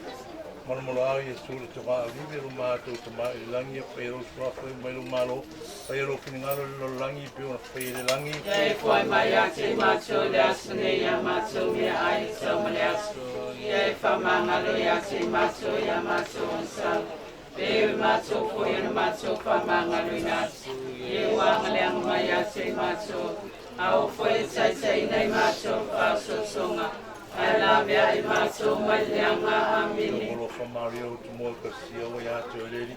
marmolao e suru te va vive lo mato te mai langi pero sua foi mai lo malo pero finingalo lo langi pe una fe de langi e foi mai ate macho le asne ya macho me ai so me asu e fa manga lo ya se macho ya macho sa pe macho foi no macho fa manga lo nasu e wa ngale mai ate macho au foi sai nei macho paso songa ala vea i macho mai leanga amini o fa Mario tu mo ka sia o ya te leri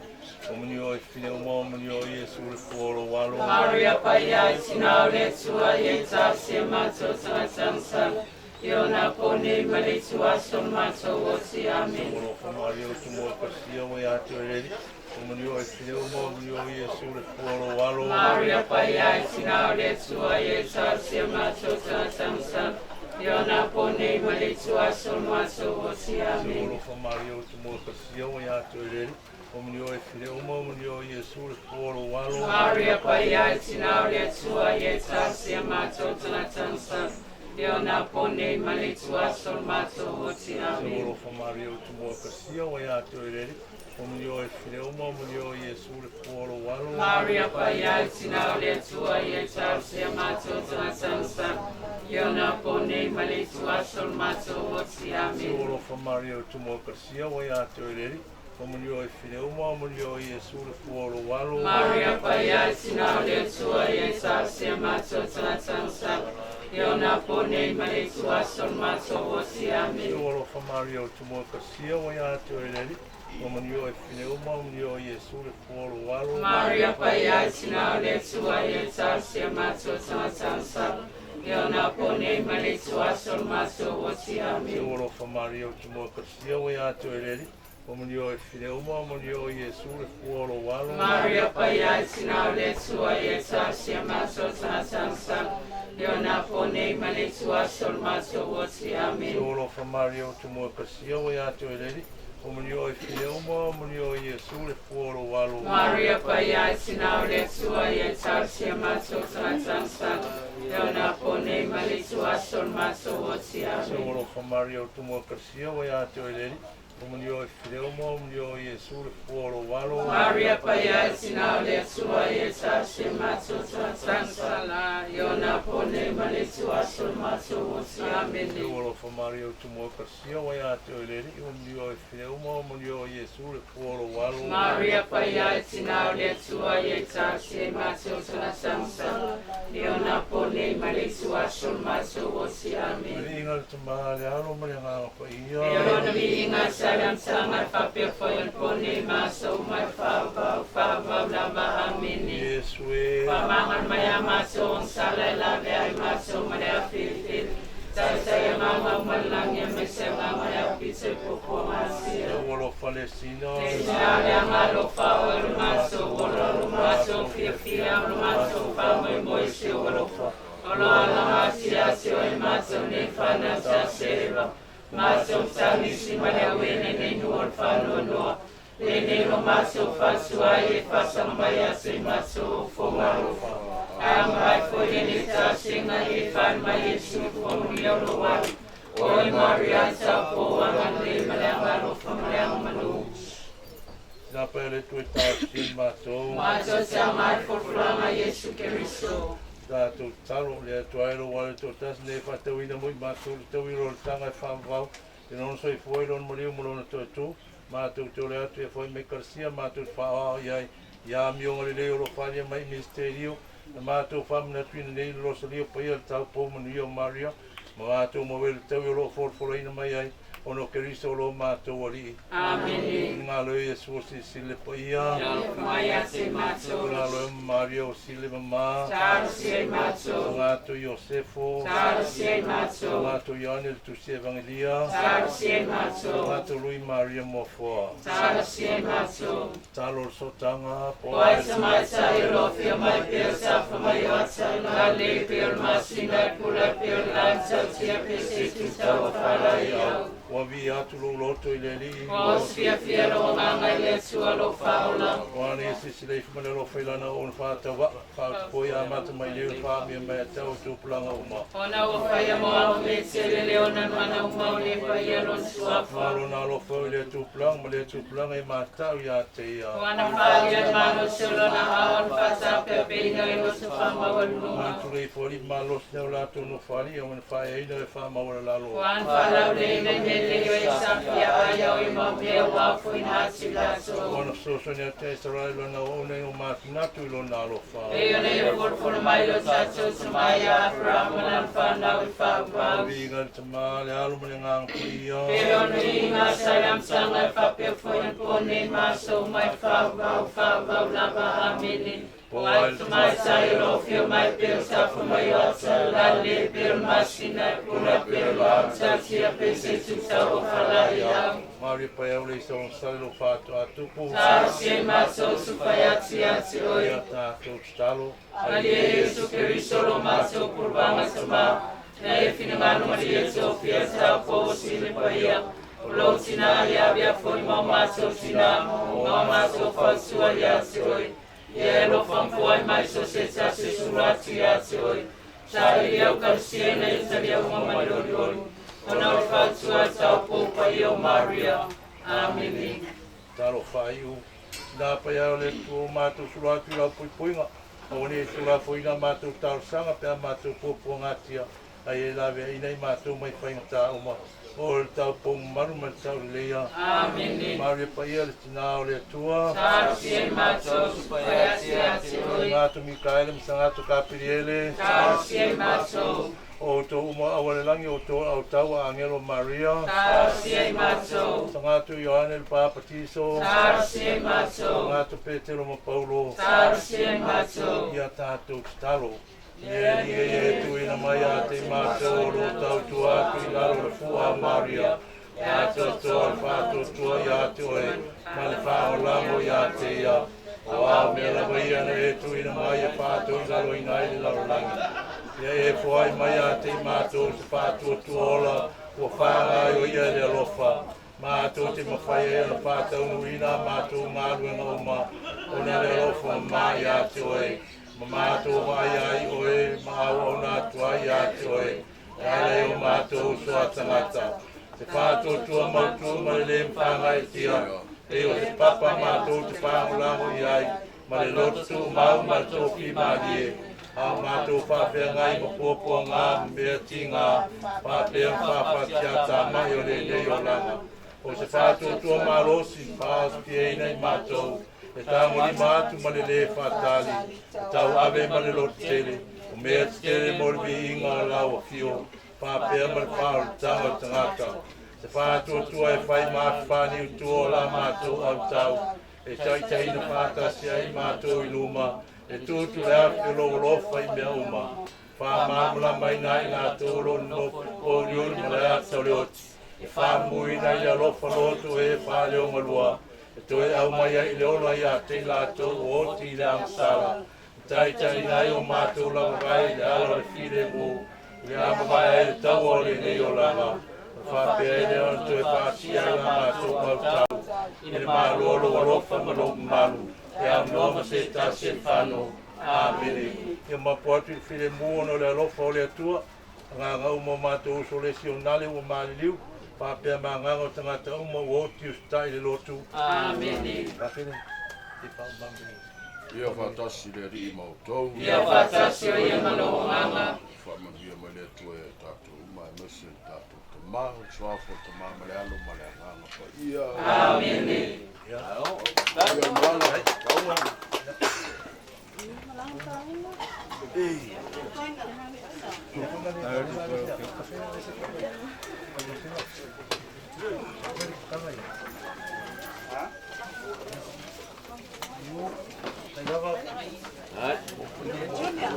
o munio e fine o mo munio e suru foro walo Maria paia sinau le tua e ta se macho sansa io na pone male tua son macho o si amen o fa Mario tu mo ka sia o ya te leri o munio e fine o mo munio e suru foro walo Maria paia sinau le tua e ta se macho sansa io na pone male tua son macho o si amen o fa Mario tu mo ka sia o ya te leri o munio e fine o mo munio e suru foro walo Maria paia sinau le tua e ta se macho sansa io na pone male tua son macho o si amen o fa Mario tu mo ka sia o ya te leri o munio e fine o mo munio e suru foro walo Maria paia sinau le tua e ta se macho sansa io na pone male tua son macho o si amen Oro fa Mario tu mo ka sia o ya te leri o munio e fine o mo munio e suru foro walo Maria paia sinau le tua e ta se macho sansa io na pone male tua son macho o si amen Oro fa Mario tu mo ka sia o ya te leri o munio e fine o mo munio e suru foro walo Maria paia sinau le tua e ta se macho sansa io na pone male tua son macho o si amen Oro fa Mario tu mo ka sia o ya te leri o munio e fine o mo munio e suru foro walo Maria paia sinau le tua e ta se macho sansa io na pone male tua son macho o si amen Oro fa Mario tu mo ka sia o ya te leri o munio e fine o mo munio e suru foro walo Maria paia sinau le tua e ta se macho sansa io na pone male tua son macho o si amen Oro fa Mario tu mo ka sia o ya te leri o munio e fine o mo munio e suru foro walo Maria paia sinau le tua e ta se macho sansa io na pone male tua son macho o si amen Oro fa Mario tu mo ka sia o ya te leri o munio e fine o mo munio e suru foro walo Maria paia sinau le tua e ta se macho sansa io na pone male tua son macho o si amen Ringa te mahale alo mare ngā ko ia io na vinga salam sanga papir foi pone maso mai fa lava amini Yesu e pamangan maya maso sala la ai maso maya fil saya mama malang ya mese mama ya pise popo masia Oro Palestina Sala ngalo fa maso maso fia maso fa mai moise oro ala masia se maso ne fana sa seva maso sanisi mane wene ne nuor fa no ne no maso fa suai fa sambaya se maso fo marofa Mai foi ele ta singa e fan mai Yesu ko ni lo wa. Oi Maria sa po ang le malang lo fa malang manu. Na pele tu ta sin mato. Mato sa mai for flama Yesu Kristo. Da tu talo le tu ai lo wale tu tas ne fa te wina muy mato te wiro tanga fa vau. E non so i foi non moriu mo no tu. Mato tu le atu e foi me karsia mato fa ai ya mi o le lo fa mai misterio. Mato fa na tu ne lo so li po ia tau po mo ni o Maria. Mato mo wel te lo for ina mai ai. Ono Kristo lo mato wali. Amen. Ngalo Yesu si sile po ia. Maya se mato. Ngalo Maria o sile mama. Tar se mato. Ngato Yosefo. Tar se mato. Ngato Ioanel tu si evangelia. Tar se mato. Ngato lui Maria mo foa. Tar se mato. Talo sotanga po. Poi se mai sai lo fio mai per sa fa mai otsa la le per masina pula per lanza sia per se tu stava fala io. Wavi atu lo loto i le li. Os fia lo manga le sua lo faula. Wane si sile fumane lo failana on fa tawa. Fa poi amata mai leo fa mi mai tau tu planga uma. Ona o fai mo a me se le leona mana uma le fai lo sua fa. Falo na lo fa le tu plang ma le tu planga i mata ya te ia. Ona fai le mano solo na aon fa sa pe pe na lo sua ma wa no. Tu le foli ma lo se la tu no fali on fa e no fa ma wala la lo. Wan fa la le le safia aia o ima me wa foi na sila so. Ona so so ne te Israel na o ne o ma na tu lo na lo fa. E ne por mai lo sa so smaya Abraham na fa na fa wa. Vi gan tama le alu me ngang kuia. Pero ni na salam sanga fa pe foi pone ma so mai fa wa la ba amini. Poi mai sai lo fio mai per sa fu mai otsa la le per masina pura per la sia per se tu sa o fala ia. Mari pa eu le so salo fa to atupu. Sa se ma so su faiati anzi oi. Ya ta to stalo. Ali Yesu Cristo lo ma so purvanga sama. Na e fine mano Maria Sofia sa po si le paia. Lo sina ya via foi ma so sina. Ma so fa su ya oi. Ielo fan foi mai so se sa se surati oi. Sai eu calciena e sabia uma maloriori. Ona o fatsu a sa po pa io Maria. Amen. Talo faiu. Na pa ia le tu matu surati la pui puinga. Oni sura foi na matu tal sanga pe matu popo ngatia. Ai la ve ina matu mai fainga ta uma. O tau pong maru ma tau lea. Amen. Maria pa ia le tina o le tua. Tarsi e mato supaya ati oi. Ngatu Mikaele msangatu kapiriele. Tarsi e mato. O to uma awale langi o to au tau a Angelo Maria. Tarsi e mato. Sangatu Ioane el Papa Tiso. Tarsi e mato. Sangatu Petero ma Paulo. Tarsi e mato. Ia tātou talo. Ie tu ina mai a te mātou lo tau tu atu i laro le fua Maria. Tātou toa whātou tua i atu e. Male whāo lamo i a te ia. O a mea la mai ana e tu ina mai a whātou i laro i nai le laro langi. Ia e fuai mai a te mātou se whātou tuola. O whāngai o ia le alofa. Mātou te mawhai e ana whātou nuina mātou ngāru e ngoma. O na le alofa mai a tu e. Mātou mai ai oe, māua o nā tuai atu oe. Ale o mātou soa tangata. Te whātou tua mautua ma le lem whāngai tia. E o te papa mātou te whāngulango i ai. Ma le lotu mau ma toki mārie. A mātou whāwhea ngai ma pōpua ngā mbea ti ngā. Whāwhea whāwhatia tā mai o le nei o langa. O te whātou tua mārosi, whāwhia nei mātou. E tāngoni mātu ma le le whātali, e tau awe ma le lotu tele, o mea tele mo le inga o lau a fio, whāpea ma le whāo le tanga tangata. Te whātua tua e whai mātu whāni utua o la mātou au tau, e tai taina whātasi ai mātou i luma, e tūtu le awhi lo lofa i mea uma. Whāmāmula mai nai ngā tōro no o riori ma le atau le oti, e whāmui nai le alofa lotu e whāleo ngalua. E toi au mai ai le ola ia te lātou o ti le amsala. Tai tai nai o mātou lava vai le ala le while ngū. Le ama mai ai le tau o le nei o lava. Whāpea e le ona toi whātia i la mātou mautau. I le mālolo o lofa ma lopu malu. E am noma se ta se whano. Amen. Ia mapuatu I while mua no le alofa o le atua. Ngā ngau mo mātou uso le sionale o māliliu. Pāpea mā nganga o tangata uma o oti ustai le lotu. Amen. Pāpene, te pau mamene. Ia whatasi le ri mautou. Ia whatasi o ia maloanga. Whamahia mai le atua e tātou umai mese tātou te maho suafo te mamale alo male anganga pa ia. Amen. Ia mana, kaunga.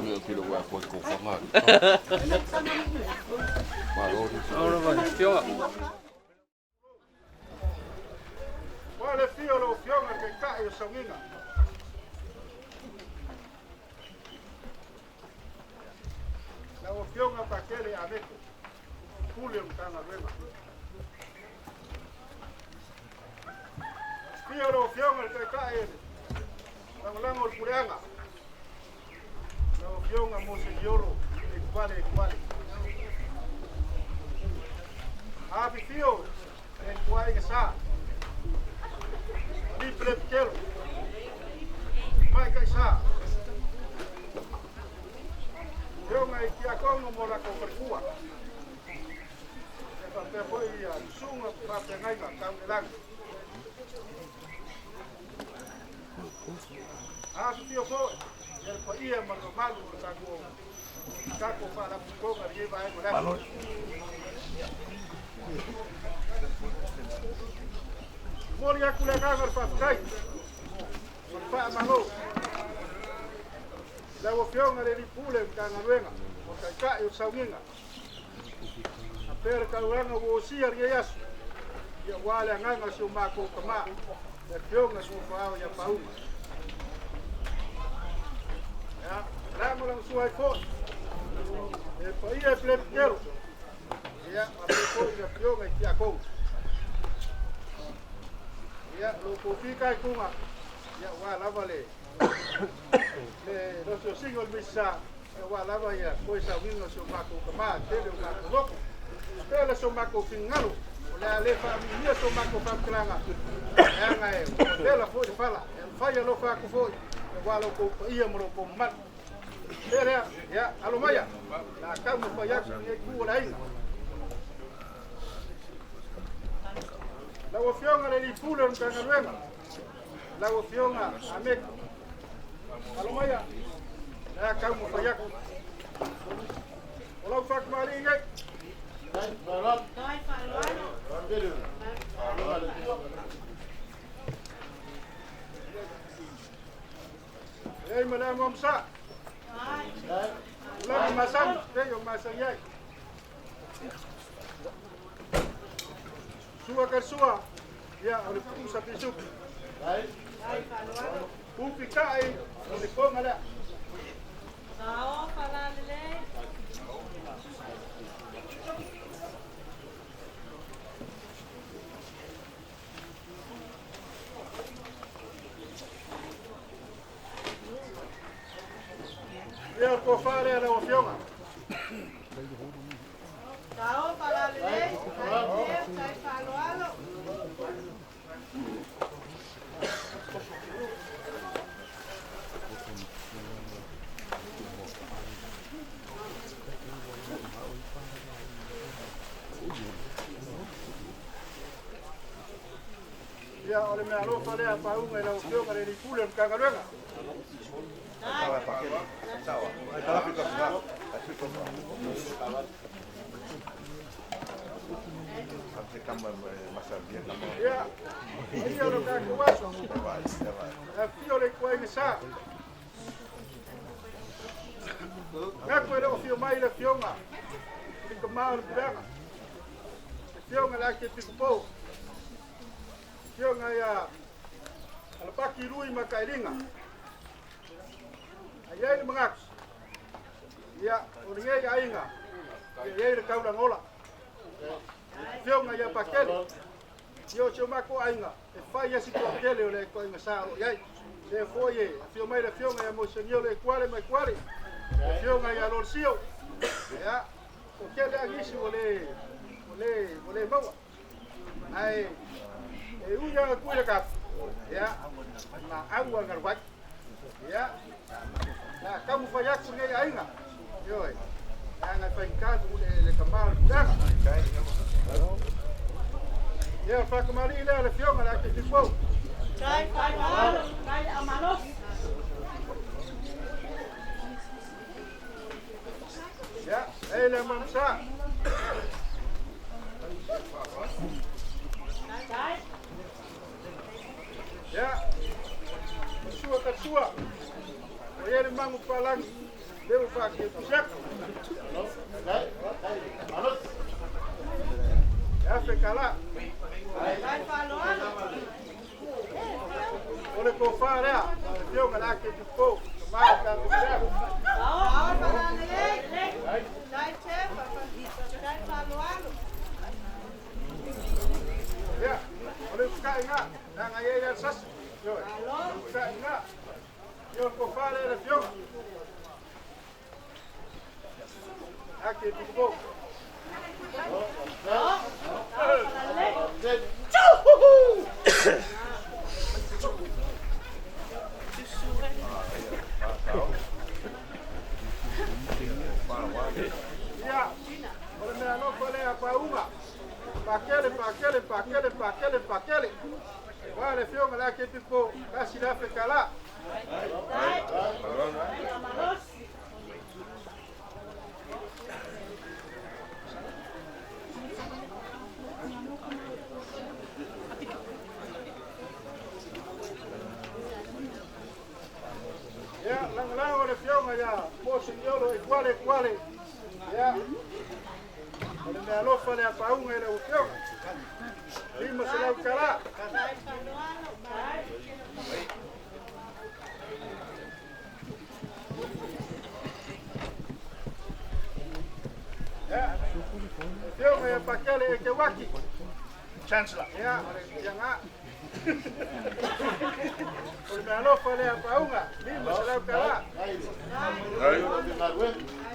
Meu filho vai pôr com famado. Ora vai, fio. Wale fio lo fionga ke kai o sanginga. La o fionga pa kele a meko. Julio mtanga wema. Fio lo fionga ke kai ele. Lango el kureanga. La o fionga mo señoro e quale. Abi fio e quai sa. Di preptelo. Mai kai sa. Yo mai kia kongo mora ko perkua. E pa pe foi a sunga pa pe ngai ka kamlang. Ah, tio foi. El paia normal ta ko para ko ka ri vai ko la. Mori aku le kagar pa kai. Pa mango. La fionga le ripule kanga wenga. O kai kai o saunga. A per ka wenga wo sia ri yasu. Ya wale nganga so mako kama. Le fionga so fa ya pau. Ya, ramo lang suai fo. E paia plepkero. Ya, a pe ya fionga ki akong. Ya, lo kopi kai kunga. Ya, wa lava le. Le roso single misa. Wa lava ya, koisa wingo so mako kama, tele o mako loko. Tele so mako fingalo. Le ale fa mi so mako fa klanga. Ya ngai, tele fo de fala. Fa ya lo fa ko fo. Wa lo ko ia mo ko mat. Tele ya, alomaya. La kamu fa ya ni ku la ina. La fionga le ripule mtanga wema. La fionga ameko. Alomaya. La kamu fa ya. Ola fak mari ngai. Ei mana mamsa. La masam, yo masayai. Sua kersua, ya oleh pusat pisuk. Upi kai, oleh kong ada. Sao para lele. Ya ko fare ala ofionga. Sao para lele. Sai falo alo. Ya oleh me alo fare apa unga ala ofionga le ripule mkanga wenga. Ya, ini orang dah kuat. Tapi oleh kuat ni sah. Ngaku ada ofio mai le fionga. Di kemau le berang. Fionga lagi di kupo. Fionga ya. Kalau pagi lui makai ringa. Ayah ni mengak. Ya, orang ni ayah inga. Ayah ni kau dah ngolah. Fionga ya pakel. Yo cuma ko ainga. E fai esse pakel oleh ko inga sa. Ayah. le foi fio mai le fio ngai mo se le quale mai quale fio ngai a losio ya o ke le agisi ole mau ai e uya ku le ka ya na agua ngar wat ya na kamu fa yak ngai ainga yo ya ngai fa inkazu le kamar danga ya fa kamari le fio ngai ke tipo Kai amalos. Ya, ele mamsa. Ya. Sua katsua. Oyele mangu palang. Deu fa ke pusak. Malos. Ya fe kala. Kai paloalo. Ole ko fare a. Dio ngala ke tipo. Ma ka pusak. Ahora para le. Kai chef, kai paloalo. Ya. Ole ka inga. Na ngaye ya sas. Yo. Ka inga. Yo ko fare le fio. Ake tipo. Ya, oleh mana boleh apa uma? Pakele. Wale fio ngala ke tipo kasi la fe kala. Ya, lang oleh fio ngaya, mosi yolo iguale. Ya. Oleh mana fale apa uma ele o fio. Lima selau kala. Kai paloalo. Ya. Fio ngaya pakele ke waki. Chancellor. Ya, yang a. Oleh mana fale apa uma. Lima selau kala.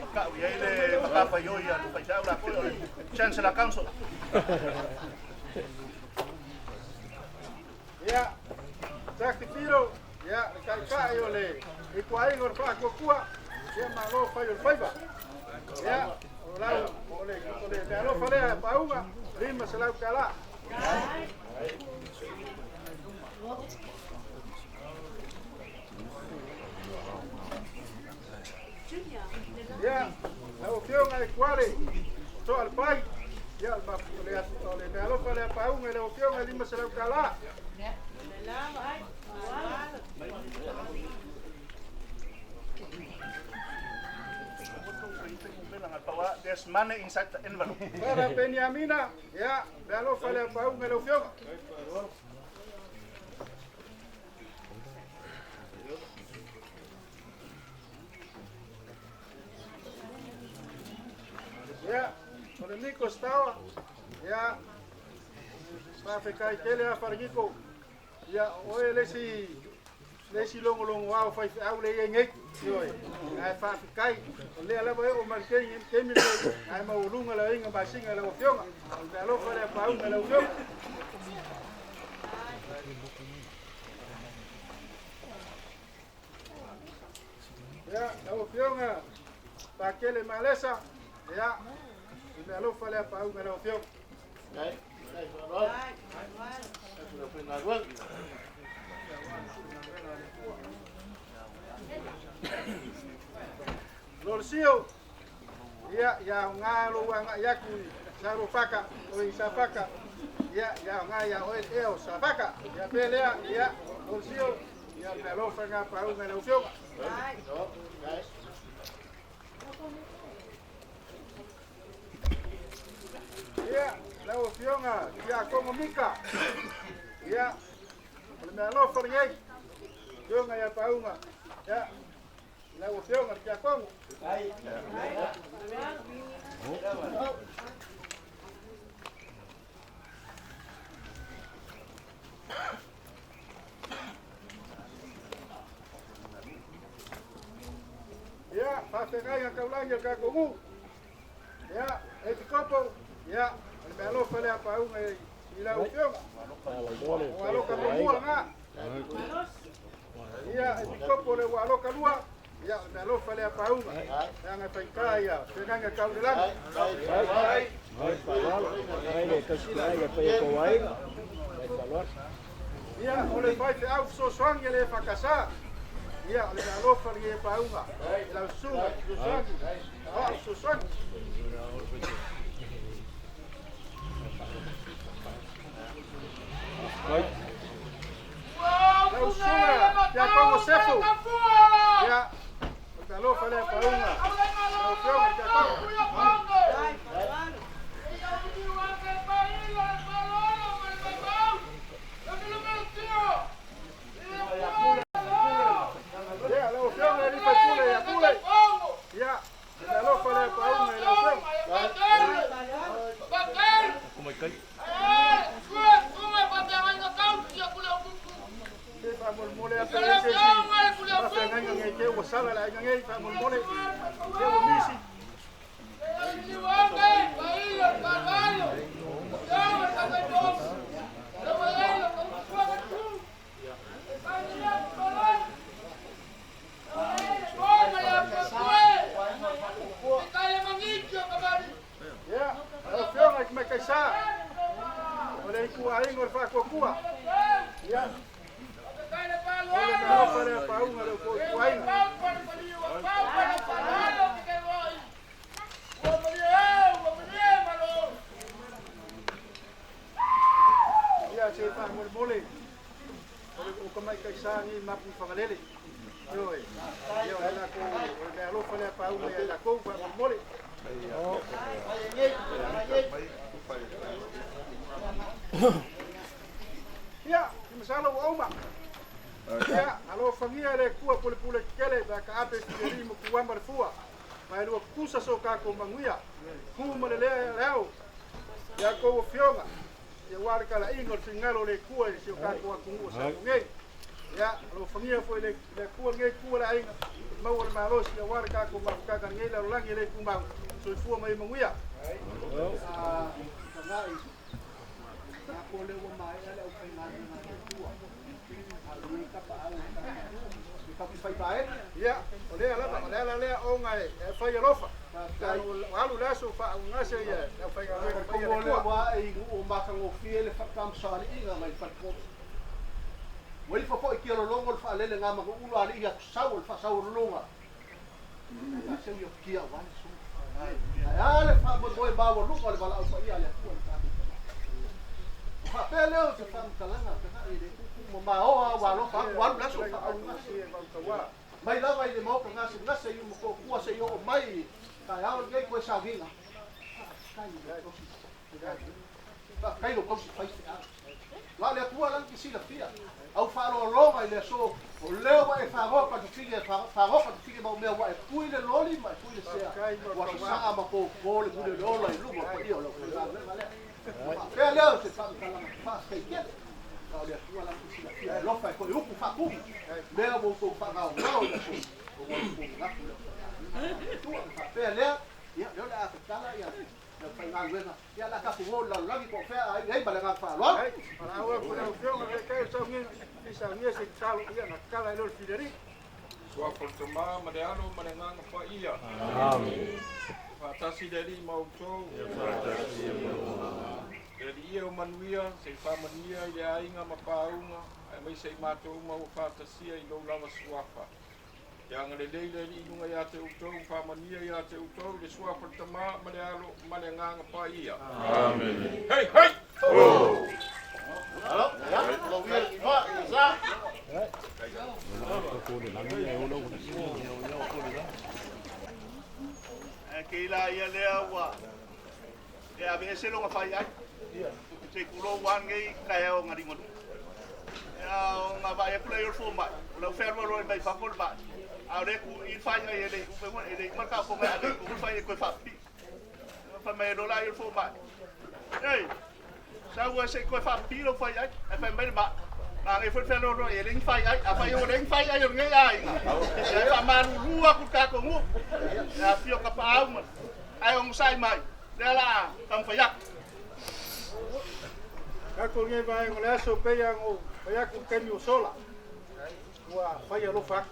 Kau ya ile makapa yo ya tu paisa ula ko chancellor council. Ya. Sakti piro. Ya, kai yo le. Ikuai ngor pa ko kua. Ya malo fa yo faiba. Ya. Oleh malo fale apa uma. Lima selau kala. Ya, lalu fio ngai kuare, soal pai, ya oleh malo fale apa uma, lalu fio ngai lima selau kala. There's money inside the envelope. Para Benjamina, ya, malo fale apa uma, lalu fio. Ya, oleh Nico estaba, ya, para ficar aquele a fargico, ya, oye lesi long wow fai au le ngek, yoi, ai fa ficar, le ala boy o marquei kemi le, ai ma ulunga la inga basinga la ofionga, le alo fale pa un la ofionga. Ya, la ofionga, pa aquele malesa, ya. Le alo fale pa un la ofionga. Lorcio, ya ngalo wanga yaku sarufaka o isafaka, ya ngaya o eo safaka, ya pelea, ya lorcio, ya pelo fanga pa un la ofionga. Ya, la ofionga, ya como mica. Ya, me lo forguei. Yo ngaya pa un, ya. La ofionga ya como. ke ngai ka ulangi ka ko ya e tikopo ya me alo fale apa un e ila ufiong walo ka mua nga ya e tikopo le walo ka lua ya me alo fale apa un ya nga fai ya ke ngai ka ulangi ya ole fai te au so swangi le fakasa ya le alo fale apa un la sunga so swangi so swangi Lau sura, ya como sefo. Ya, lo fale para una. Lau sura, ya como. Ya, lau sura, ni pa pule, ya pule. Ya, lo fale para una, lau sura. Como kai. Mole apa yang sih? Apa yang ngai ke wasala la ngai fa mole. Ke wo misi. Ya, eu fui mais que sa. Olha aí ku aí ngor fa ku. Ya. Ya se fa mole. O como é que está ni mapu fagalele. Yo, la ko de alo fale pa una ya la ko fa mole. Ya, misalo oma. Ya, alo famia le kua pule kele da ka ape tiri mo kuwa marfua. Mai lo kusa so ka ko manguia. Ku mo le leo. Ya ko fionga. Ya warka la ingor singalo le kua si ka ko ku sa ngai. Ya, alo famia foi le kua ngai kua la inga. Mau le malo si warka ko ma ka ka ngai la langi le ku ma so fu mai manguia. Na ko le wo mai ala o kai na kua. Ya, oleh ala o ngai fai lofa. Alu laso fa ngase ya, fai ko le wa e o maka ngo fiele fa kam sali inga mai fa ko. Wai fa po ki lo longo fa lele ngama ko ulo ali ya saul fa saul longa. Ya se yo kia wa so. Ya le fa bo boy ba wo lu ko le bala o fa ya le ko. Fa pele o se fa talanga fa ide mo ma o wa lo fa wa la so fa mai la vai de mo ka ngase ngase yu mo ko ku se yo mai ka ya o ge ko sa vinga kai lo ko si fai la le tua lan ki si la fia au fa lo lo mai le so o leo wa e fa ro pa tu fige fa ro pa tu fige ba me wa e pui le loli mai pui le se wa sa ma ko ko le bu le lo la lu mo ko io lo pe leo se fa fa kai ke dia tua la ku si la fia lo fa ko lu ku fa ku le mo ko fa ga o le so o mo ku na ku tua fa pe leo ya yo la ka tala ya phải ngang lên ya la ka ku la la ki ko fe ai ba la nga fa lo para o ko le fio me kai so ngi ki sa ngi se talo ya na kala lo fideri Sua portama madealo manengang pa iya. Amen. Fatasi dari mau to. Dari ia manuia, se fa mania ya inga mapaunga, ai mai se mato mau fatasi ai lo lava suafa. Yang le dari inga ya te uto, fa mania ya te uto, le sua portama madealo manengang pa iya. Amen. Hey, hey. Oh. Halo, ya, lo wir no, sa. Kila ia lea wa. Ya be se lo nga fai ai. Se kulo wan ngai kai o ngari mon. Ya nga ba ya kulo yo fo mai. Lo fer lo mai fa kol ba. A le ku I fai ai le ku pe mo ele ma ka ko mai ale ku fai ko fa pi. Fa mai lo la yo fo mai. Ei. Sa wa se ko fa pi lo fai ai. Fa mai ba. ngai foi felo no e ling fai ai apa yo ling fai ai ngai ai e fa manu lua ku ka ko ngu ya pio ka pa au ai ong sai mai dela kam fa yak ka ko ngai vai ngole so pe yang o ya ku ken yo sola wa fa ya lo fa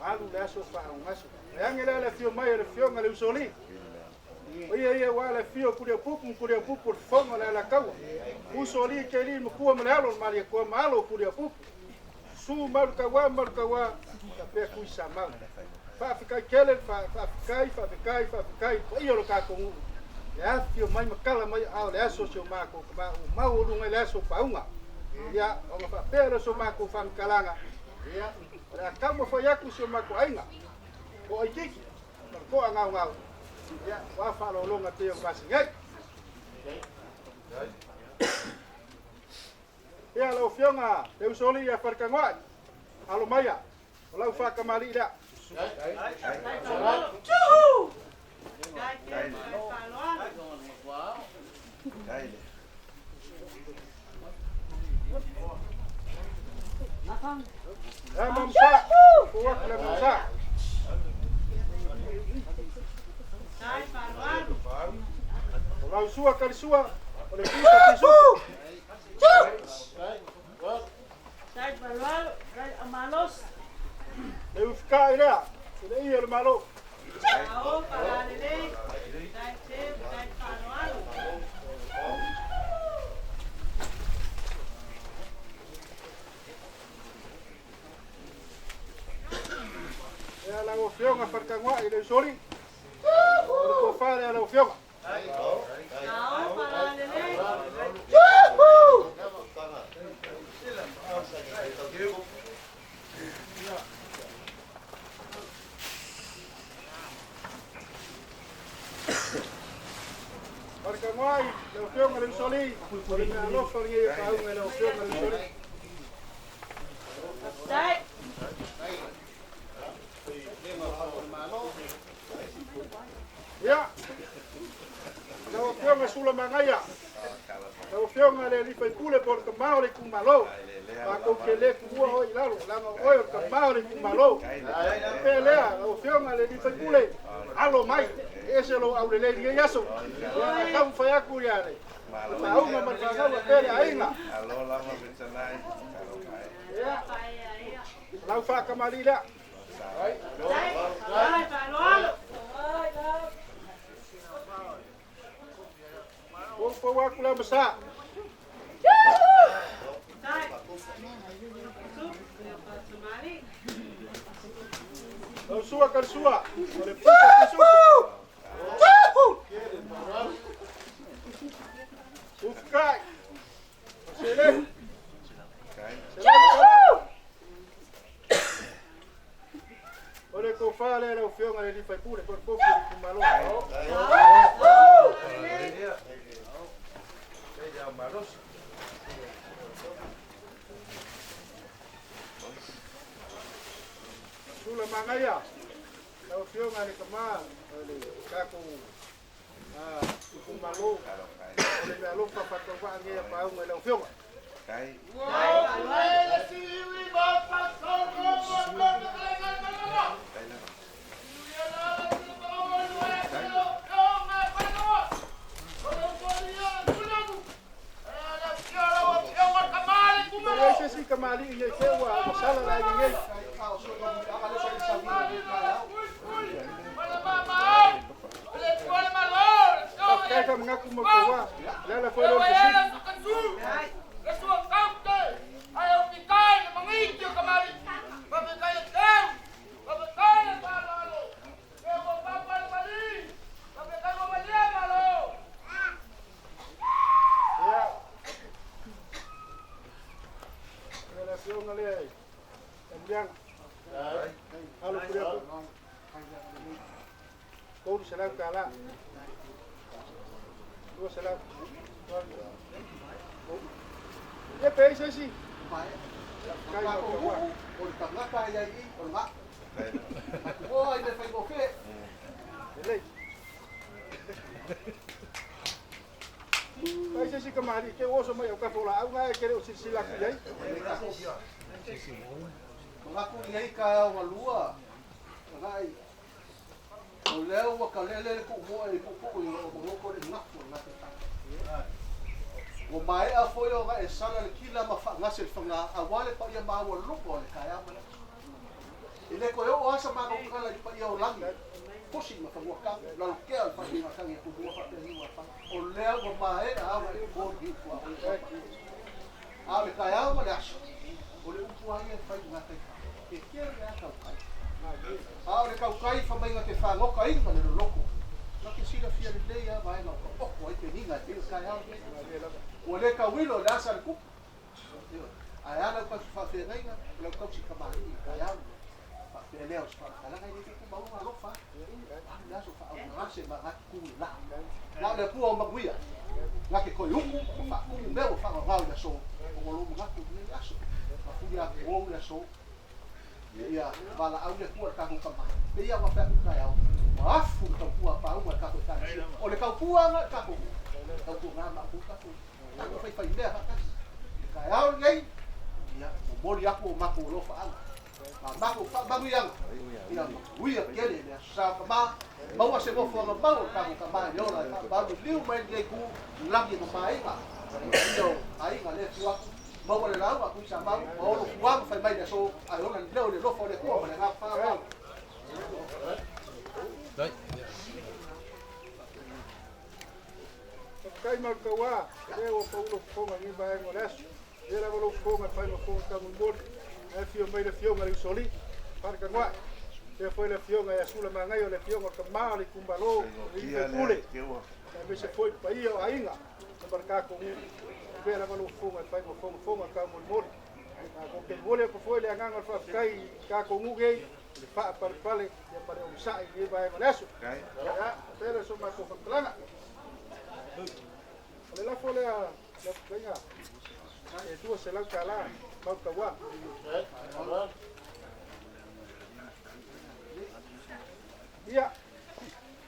alu le so fa un aso yang ele le fio mai le fio ngale usoli Oye wala fio kuria pupu fonga la kawa. Usoli keli mkuu mlalo mali kwa malo kuria pupu. Su mal kawa tape kuisa mal. Fa fika kele fa kai. Iyo lo ka ko. Ya fio mai makala mai au le aso so mako ma mau lu ngai le aso paunga. Ya o fa pero so mako fan kalanga. Ya ora kamo fa yaku so mako ainga. Ko ikiki. Ko ngau. Ya, wa fa lo longa te o kasi ngai. Ya lo fionga, te usoli ya farkangwa. Alo maya. Ola fa kamali da. Chuhu! Mamsa. Kuwak la mamsa. Ola usua karisua. Ole pisa pisu. Sai balwalo, sai amalos. Le ufka ira. Le iyo le malo. Ao para lele. Sai te, sai balwalo. Ya la fionga farkangwa ile usoli. Ko fare la fionga. Ao para lele. Farkangwa le fionga le usoli. Ina lo fori e fa un le fionga le usoli. Sai. Ya. Lao fionga sula mangaya. Lao fionga le li fai pule por ka maori ku malo. Pa ko ke le ku o i lalo, la ma o ka maori ku malo. Pe le lao fionga le li fai pule. Alo mai. Ese lo au le le yaso. Ya ka fai aku ya le. Pa au ma ma fa ga pe le ainga. Alo lama bitsanai. Ya. Lao fa ka mali la. Sai balwalo. Po wa ku la basa. Sai. Sup, mali. Lao sua ka sua. Ole puta pisu. Ufkai. Sele. Ole ko fale la fionga le fai pure por poco ku malo. Sula mangaya. La fionga le kama le kako ku malo. Ole la lo pa pa wa nge pa un le fionga. Kai. Ese sí kamali ye kewa sala la nge. Kaya ka mga kumagawa. Lala ko lo kasi. Halo kuria ko. Kau salam kala. Dua salam. Ya pesa sih. Kai ko. Ol tanga kaya i ol nga. Oh, ide fai ko fe. Dele. Ai se ka mari ke oso mai o ka fola au ngai ke o sila ku dai. Ngaku nei ka o lua. Ngai. O leo wa ka lele ku mo e ku ku o ko le ngaku ngate ta. O mai a foi o ga e sala le kila ma fa ngase fanga a wale pa ia ma o lupo le ka ya ma. Ile ko yo asa ma ko kala pa ia o langi. Posi ma fa ka la ke al fa ni ma ka ni ku fa te ni wa fa. O leo o mai a wa ko di ku a. A le ka ya ma le aso. O le upu ai fa ngate ta. Ke ke le aka kai. A le ka kai fa mai ngate fa ngoka i ma le loko. Na ke sila fia le leia mai na ko ai te ninga te ka ya. O le ka wilo la sa ku. Ai ala ka fa fe ngai le ka si ka mai ka ya. Fa fe leo sa ka la ngai te ku ba ma lo fa. La so fa o se ma ka ku la. La le pu o ma guia. La ke ko yuku fa ku me o fa ga ga so. O lo ma ku ni aso. Fa ku ya o ya so. Ia bala au le ku ka ku ka mai. Pe ia ma fa ku ka ya. Afu ka ku pa u ka ku ka. O le ka ku nga ka ku. Ka ku nga ma ku ka ku. Ka fai fai le ka. Ka ya ngai. Ia mo li aku ma ku lo fa. Ma ku fa ba yang. Ia ui a kele le sa ka ma. Ma wa se mo fo ma ba ka ku ka mai yo la ba lu liu mai le ku langi ma mai ma. Yo ai nga le ku ma wa le la wa ku sa ma o lo ku wa fa mai le so ai ona le lo fo le ku ma le ga fa ba. Dai. Kai mal ka wa e o ko lo ko ma ni ba mo les. Era lo ko ma fa mo ko ka mo bol. E fio mai le fio ngai soli. Par ka wa. E foi le fio ngai asula ma ngai o le fio ka ma le kumbalo ni pe kule. E me se foi pa io ainga. Par ka ko ni. Vera lo ko ma fa mo ko ka mo bol. Ko ke vole ko foi le anga fa kai ka ko ngugei. Le fa par pale ya pare o sai ni ba mo les. Ya, pero so ma ko fa plana. Le la fole a la venga. E tu se la cala, va ka wa. Ia.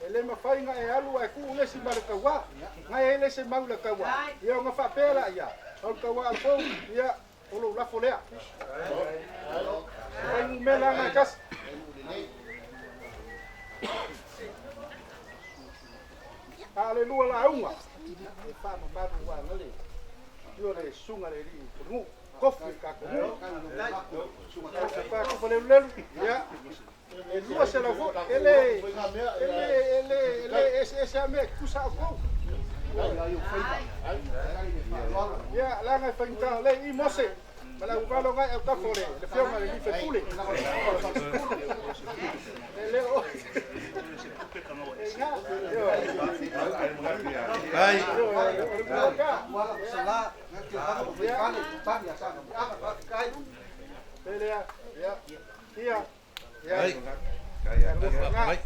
Ele ma fai nga e alu e ku le si mal ka wa. Nga ele se mau la ka wa. Ia nga fa pela ia. Al ka wa fo ia o lo la fole a. Ai me la nga kas. Aleluia la unga. E fa ma ba wa ngale. Yo le sunga le ri ngu kofi ka ko sunga ka ko le le ya e lua se la fo ele ese ame kusa ko ya la nga fanta le I mose mala u valo ga ka fore le fio ma le fe kule le o Ai. Wala sala ngati ka ko kale pa ya sa ka kai. Ele ya ia ya Ai. Ai.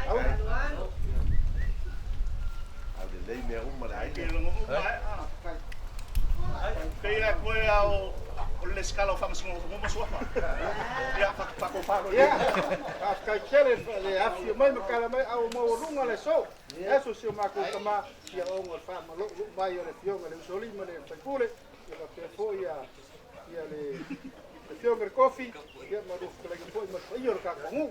au Au le lei mea uma le ai. Kaya ko ya o le skala fa mas mo so fa. Ya fa ko fa. Ya. Ka kele le afio mai me kala mai au mo lunga le so. Eso se ma ko kama ya o mo fa ma lo vai o le fio le soli ma le pule. Ya ka fo ya le fio mer coffee. Ya ma do ka le foi ma io ka ko.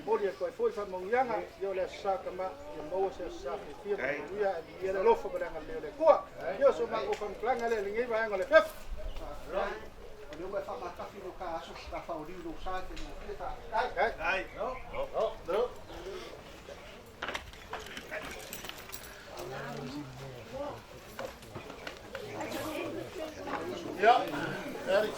Mori ko foi fa mo yanga yo le sa kama mo se sa fio ya le lo fa ba le ko. Yo so ma ko fa klanga le ngi ba ngale fef. Yo me fa ma ka fino ka aso ka fa o lo sa ke no ta. Ai. No. Ja, Erik.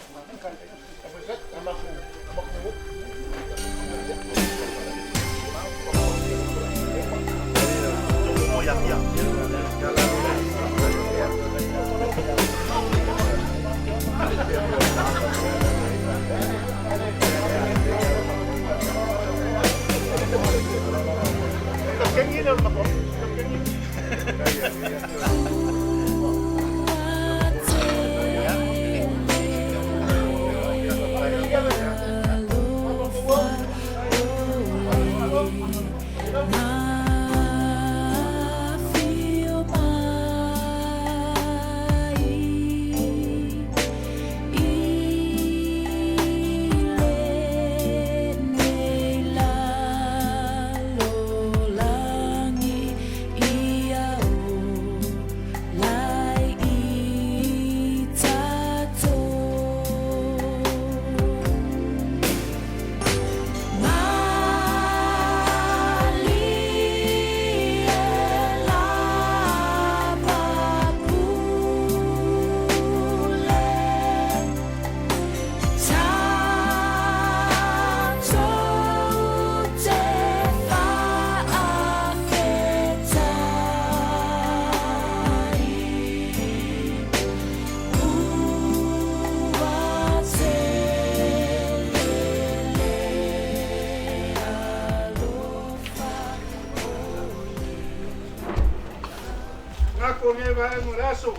Nako nge vai mo raso.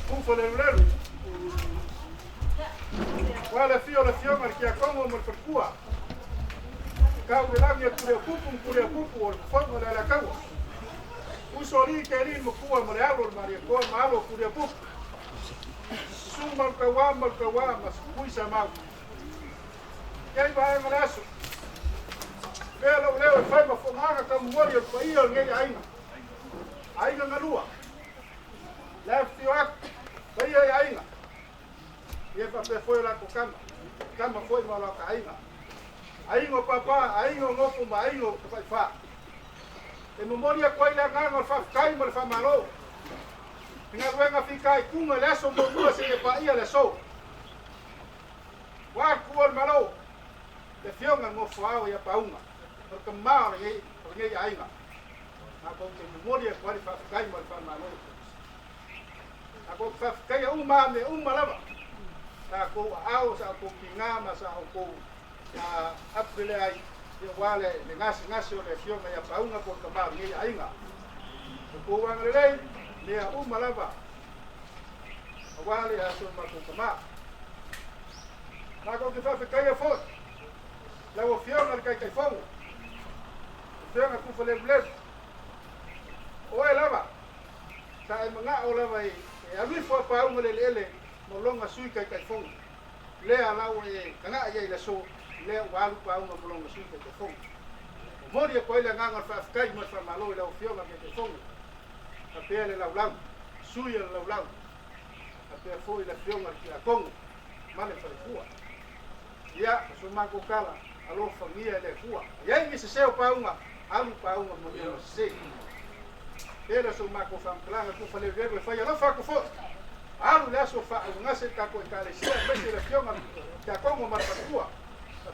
Kufa le lelu. Wala fio mar kia kongo mo perkua. Kau bilang ya kuria pupu o fogo la kau. Usori keri mo kua mo realo maria ko malo kuria pupu. Sumal kawa mas kuisa mau. Kei vai mo raso. Pelo leo fai ma fonga ka mori o pai o nge ainga. Ainga ngalua. Left you up. Pai o ainga. Ia pa pe foi la ko kama foi ma la ka ainga. Aingo papa, aingo ngopo ma aingo ka fa. E memoria ko ila nga fa kai mo fa malo. Nga wenga fikai kunga leso mo mua se pa ia leso. Wa kuol malo. Le fionga ngo fao ya paunga. Porque mal nge ainga. Na ko ke memoria ko fa kai mo fa malo. Na ko fa kai uma lava. Na ko au sa ko kinga ma sa ko apele ai yo wale le ngasi o le fionga ya paunga por kamar nge ainga. Ko wang le le uma lava. Wale aso ma ko kamar. Na ko ke fa kai fo. La o fionga kai fo. Fionga ku fa le ble. O e lava. Ta e manga o lava e ami fo paunga le mo longa sui kai fo. Le ala o e kanga ye le so le walu paunga mo longa sui kai fo. Mori ko ile nganga fa kai mo fa malo le o fionga kai fo. A pele la ulang. Sui la ulang. A pe fo ile fionga ki a kongo. Mane fa fua. Ya, so ma ko kala. Alo familia le fua. Ya ngi se o paunga. Alu paunga mo le se. Pele so ma ko fa planga ko fa le vego fa ya no fa ko fo. Alu le so fa nga se ta ko kale se me le fionga ta kongo ma fa fua.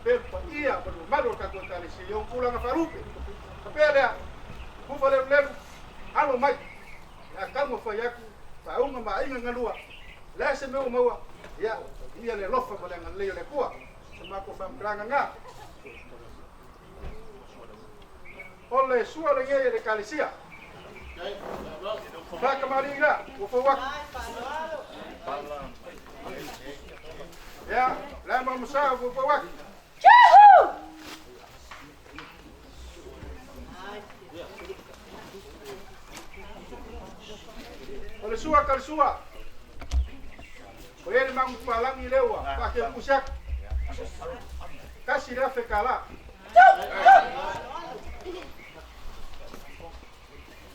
Pele pa ia por malo ka ko kale se yo kula na farupe. Pele ku fa le alu mai. Ya kamo fa ya paunga ma inga ngalua. La se me o maua. Ya, ia le lofa mo le ngaleo le kua. Ma ko fa planga nga. Ole sua le nge le kalisia. Fa kamariga, ko fo wak. Ya, la ma musa ko fo wak. Ole sua kal sua. O ele mang palang i lewa, pa ke pusak. Kasi rafe kala.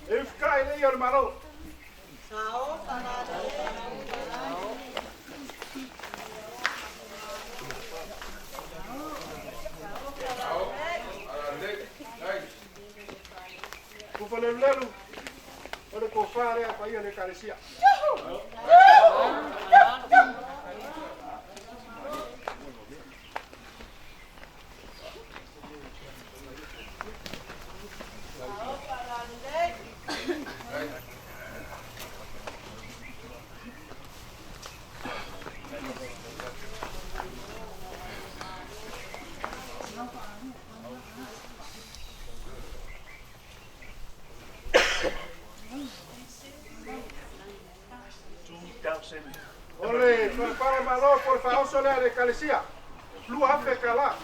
If kai le yor malo. Sao para Ku fale lelu. Ore ko fare apa ia le kalesia. Ole, para malo, por favor, sole de calesia. Lu hafe kala.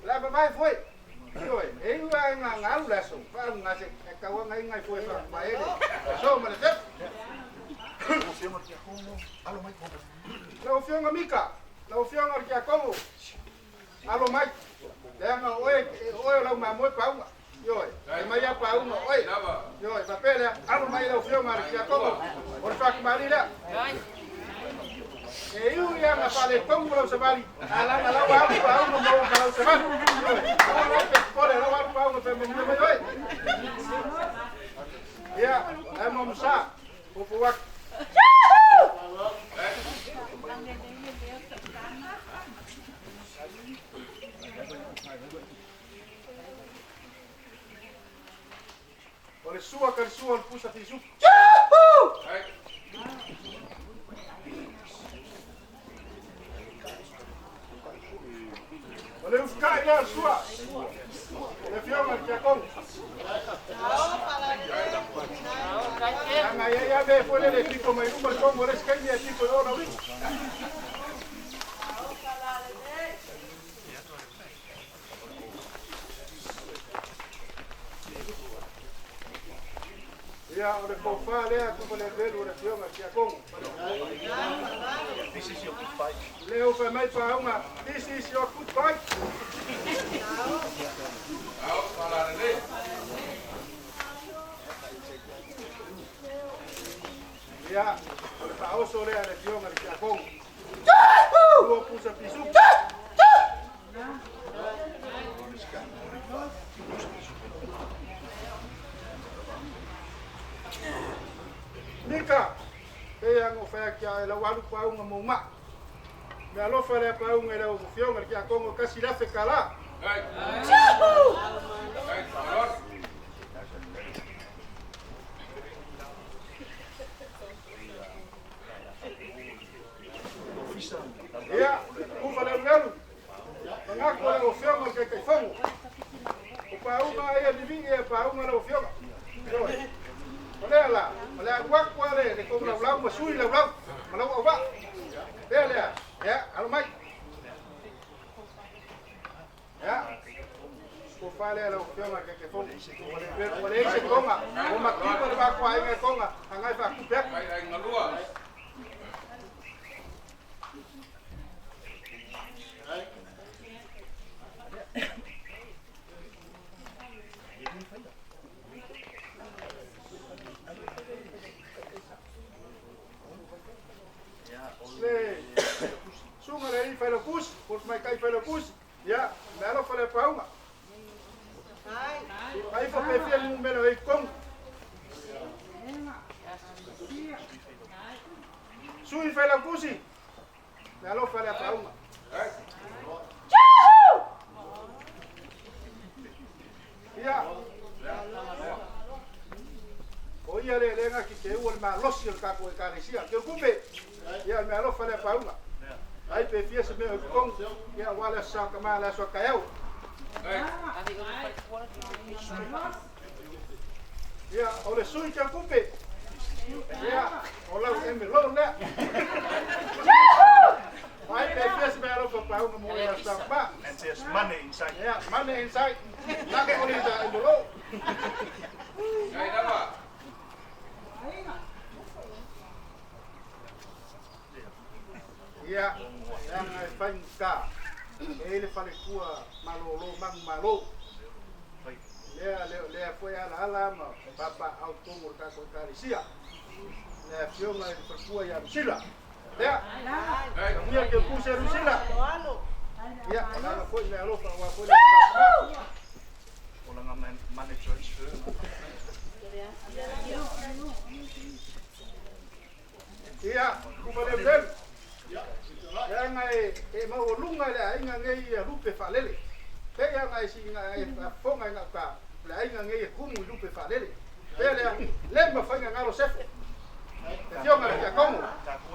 La vai foi. Rồi, ấy anh là ngáo là sủng, phải ông ngài sẽ câu anh ngày phơi phẳng máy đi, sao mà chết? Lâu phiêu ngắm cả, lâu phiêu ngắm kia câu, alo mai, để mà ôi lâu mà mỗi pháo, rồi, mà ya pháo mà ôi, rồi, và pe này, alo mai lâu phiêu ngắm kia câu, một phạc mà đi đấy. Yêu yang apa le kong belum sebali. Alang waru mau kalau sebali. Kalau pekore waru mau pemenu oi. Ya, mau musa. Pupuak. le sua ka le sua le pusa fisu. O le ufukai lea sua. Le fionga ki a kongu. Anga ia be fo le tiko mai uma kongu le skai ia tiko ona wi. Ia o le kofa lea kupa le velu le fionga ki a kongu. This is your good fight. Leo fa mai pa uma. This is your good fight. Ia o le paoso lea le fionga ki a kongu. Lua pusa pisu. Nika, e ango fa kia e la walu pa unga mo ma. Me alofa le pa unga le o fionga ki a kongo kasi la fe kala. Ia, ufa le ngelu. Ngako le o fionga ke kai fongo. O pa unga e living e pa unga le o fionga. Olha lá, guac qual é, como lá uma sui lá, mas lá o vá, olha, alo mai, o fale ela o filma que foi, olha esse conga, uma clipa de baco aí é conga, angai vai cupé, vai na lua. Sunga le i fai kus, por mai kai fai kus. Ya, me alo fai pa uma. Ai fa pe fia mu meno e kom. Sui fai la kusi. Me alo fai pa uma. Ya. Oia le lenga ki te ua ma losi o kapo e kalesia. Ke kupe. Ya me alo fai pa uma. Ai pe fia se me kong ya wala sa kama la so kayau. Ya ole sui ka kupe. Ya ola e me lo le. Ai pe fia se me alo pa uma mo ya sa ba. And there's money inside. Ya money inside. Na ko ni da e lo. Ai dava. Ya, yang ai fai ka. Ele fale kua malolo mang malo. Le foi ala ma papa automo ka ko karisia. Le fioma e kua ya sila. Ya. Mia ke puse rusila. Ya, ala foi le alo fa wa foi. Ola nga money transfer. Ya, kuma le bel. Ya ngai e ma o lunga le ai ngai e lupe falele. Pe ya ngai si ngai fonga nga ka. Le ai ngai e kumu lupe falele. Pe le ma fanga ngalo sefo. Te fionga ki a kongo.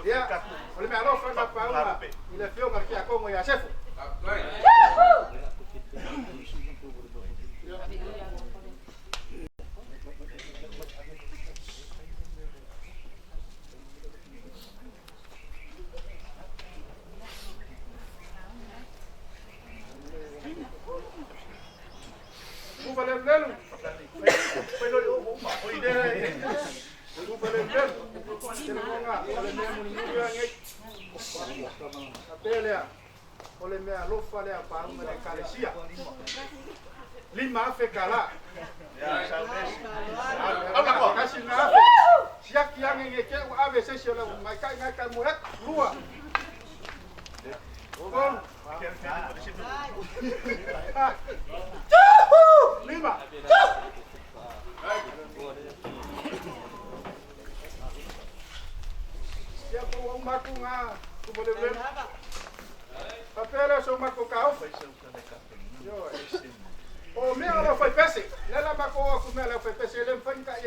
Ya, ole me alo fanga pa una. Ile fionga ki a kongo ya sefo. Ole mea lofa lea pa uma le kalesia. Lima afe kala. Kasi na afe. Siak yang ngeke ave sesio la mai kai ngai kai moek lua. Kon. Lima. Ya po maku nga, ku boleh beli. Papel so mako kau. Yo. O me ala foi pese. Lela mako ku me ala foi pese, ele foi ka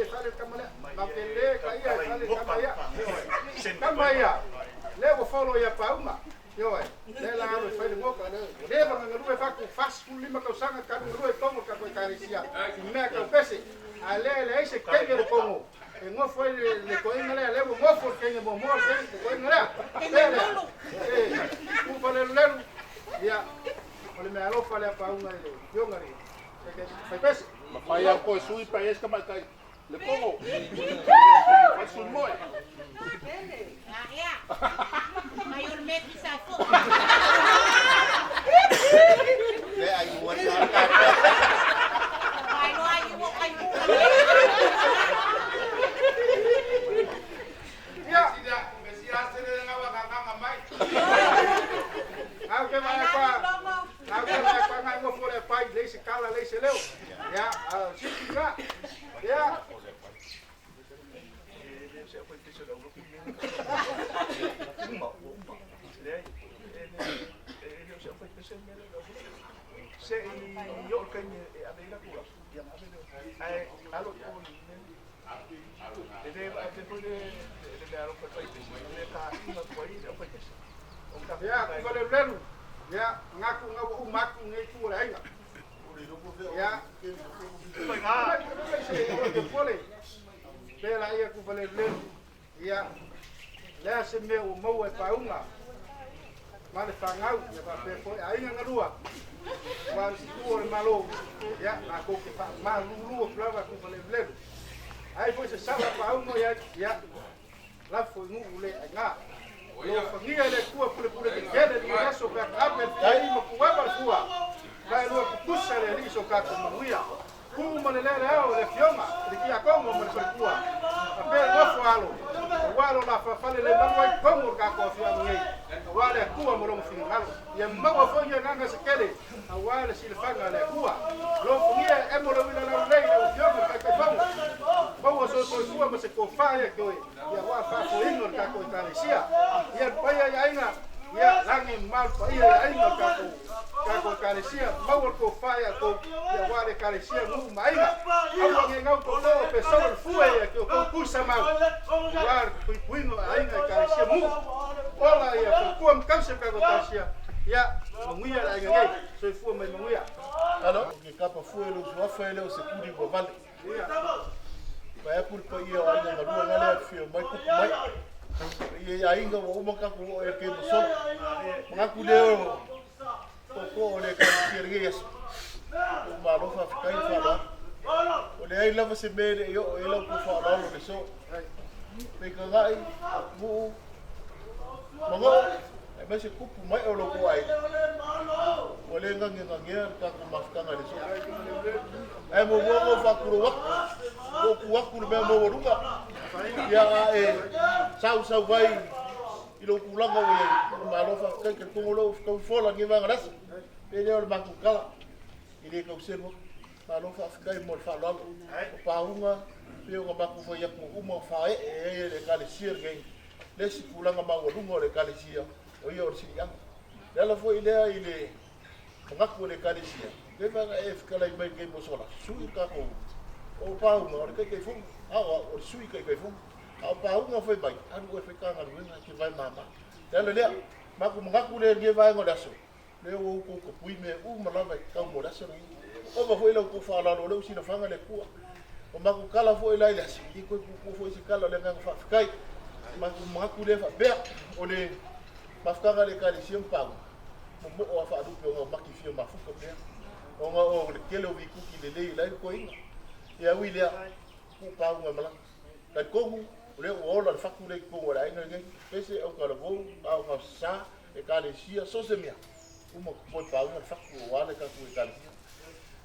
ngalue faku fas lima kau sanga kan ngalue tongo ka koe karisia mea kau pese a le se kenge le kongo e ngofo le koe ngale le ngofo kenge mo mo kenge koe ngale ku pale lelu ya ole me alo fale pa unga le yongari ke pese Mapai ang ko sui pa yes ka kai. Le pongo. Pasul mo. Ya. Mayor Meti Safo. Le ay buwan ka. Ay mo kay mo. Ya, tidak mesias ini ngawa kakak mai. Aku ngai mo fole pai le se kala le se leu. Ya, sika. Ya. Ya, kembali lalu. Ya, ngaku umaku ngeku lain. Ya, boleh. Bela ia ku boleh lalu. Ya, lah semeu mau paunga. Male fangau ya pa pe foi aí ngadua. Mas tuor malo. Ya, aku ke pa malu flava ku boleh lalu. Aí foi se sala paunga ya. Lá foi ngule nga. Lo fangia le kua pule ke kele ni raso ka ape tai mo kuwa ba kuwa. Vai lo kusa le riso ka ko muia. Ku mo le le fioma, le kia kongo mo le kuwa. Ape lo falo. Walo la fa fale le mangwa kongo ka ko fioma ngai. Wale kuwa mo lo mfingalo. Ya mawa fonye nanga sekele. Awale silfanga le kuwa. Lo fangia e mo lo wila la le fioma ka ka fongo. Bawa so kuwa mo se ko fa ya ko. Ya wa fa ko inor ka ko taresia. Ya paya ya inga ya langi mal paya ya inga kako karesia mau ko faya ko ya wale karesia mu mainga au nge ngau ko to pesol fue ya ko kusa mau war puino ainga karesia mu ola ya ko mkanse kako karesia ya munguia la ngai so fu mai munguia Ano, ke kapa fue lo so fa le o se kudi bo vale. Vai por pa ia ainda ngadua ngale fio mai ku mai. Ia ainga wo umaka ko e ke so ngaku leo ko le ka sirgies ma lo fa kai fa ba o le ai lava se bere yo e lo ku fa lo le so pe ka ngai mu mongo e me se kupu mai o lo ko ai o le ngangi ka ko mafkanga le so e mo mo fa ku wa ko ku me mo runga ya sau vai ilo kulanga o malo fa kai ke kongolo ko fola ngi vanga ras pe le o banku kala ile ko sebo malo fa kai mo fa lo pa unga pe o banku fo ya ko umo fa le kale sir ngai le si kulanga ma o lungo le kale sia o yo si yang le fo ile ngaku le kale sia pe va e kala mai ngai mo sola sui ka ko o pa unga o kai fu o sui kai fu au paunga foi bai anu e feka nga ruenga ki vai mama tele le maku ngaku le nge vai ngodaso le o ko pui me u malava ka ngodaso o ba foi lo ko fa la lo si na fanga le ku o maku kala foi la ile si ko foi si kala le nga fa kai maku ngaku le fa be o le mafkanga le kali si mpago mo o fa du pe o maki fio mafuka be o nga o le kele o viku ki le le ko inga ya wilia ku paunga mala ka kongu le ola faku le ko ora ina ngai pese au kala vo au ka sa e ka le sia so se mia uma ko pa una faku wala ka ku ka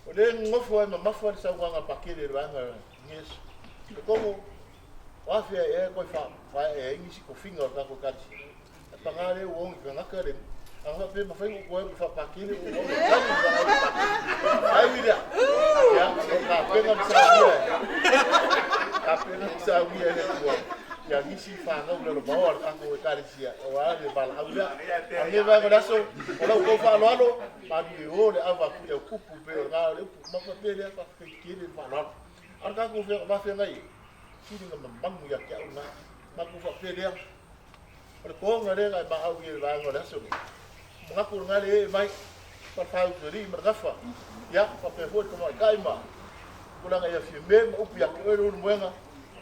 o le ngofo e mama fo sa nga pakele ranga yes como wa fe e ko fa e ingi ko finga ka ko ka pa ngale o ngi nga ka le anga pe ma fa ko fa pakele o ai mira ya ka pe nga sa apenas sabia ele tuo ya ngisi fa no lo bawar ka ko karisia o ale bala aula ame ba ngodaso ola ko fa lo alo pa di o le ava ku e kupu pe ga le ma ko pe le pa ke kiri fa lo ar ka ko fe ba fe ngai kiri ngam bang ya ka una ma ko fa pe le o ko ngare ga ba au ye ba ngodaso ma ko ngale mai fau turi mergafa ya pa pe foi como kaima kula ga fi me upi ya ko ru muenga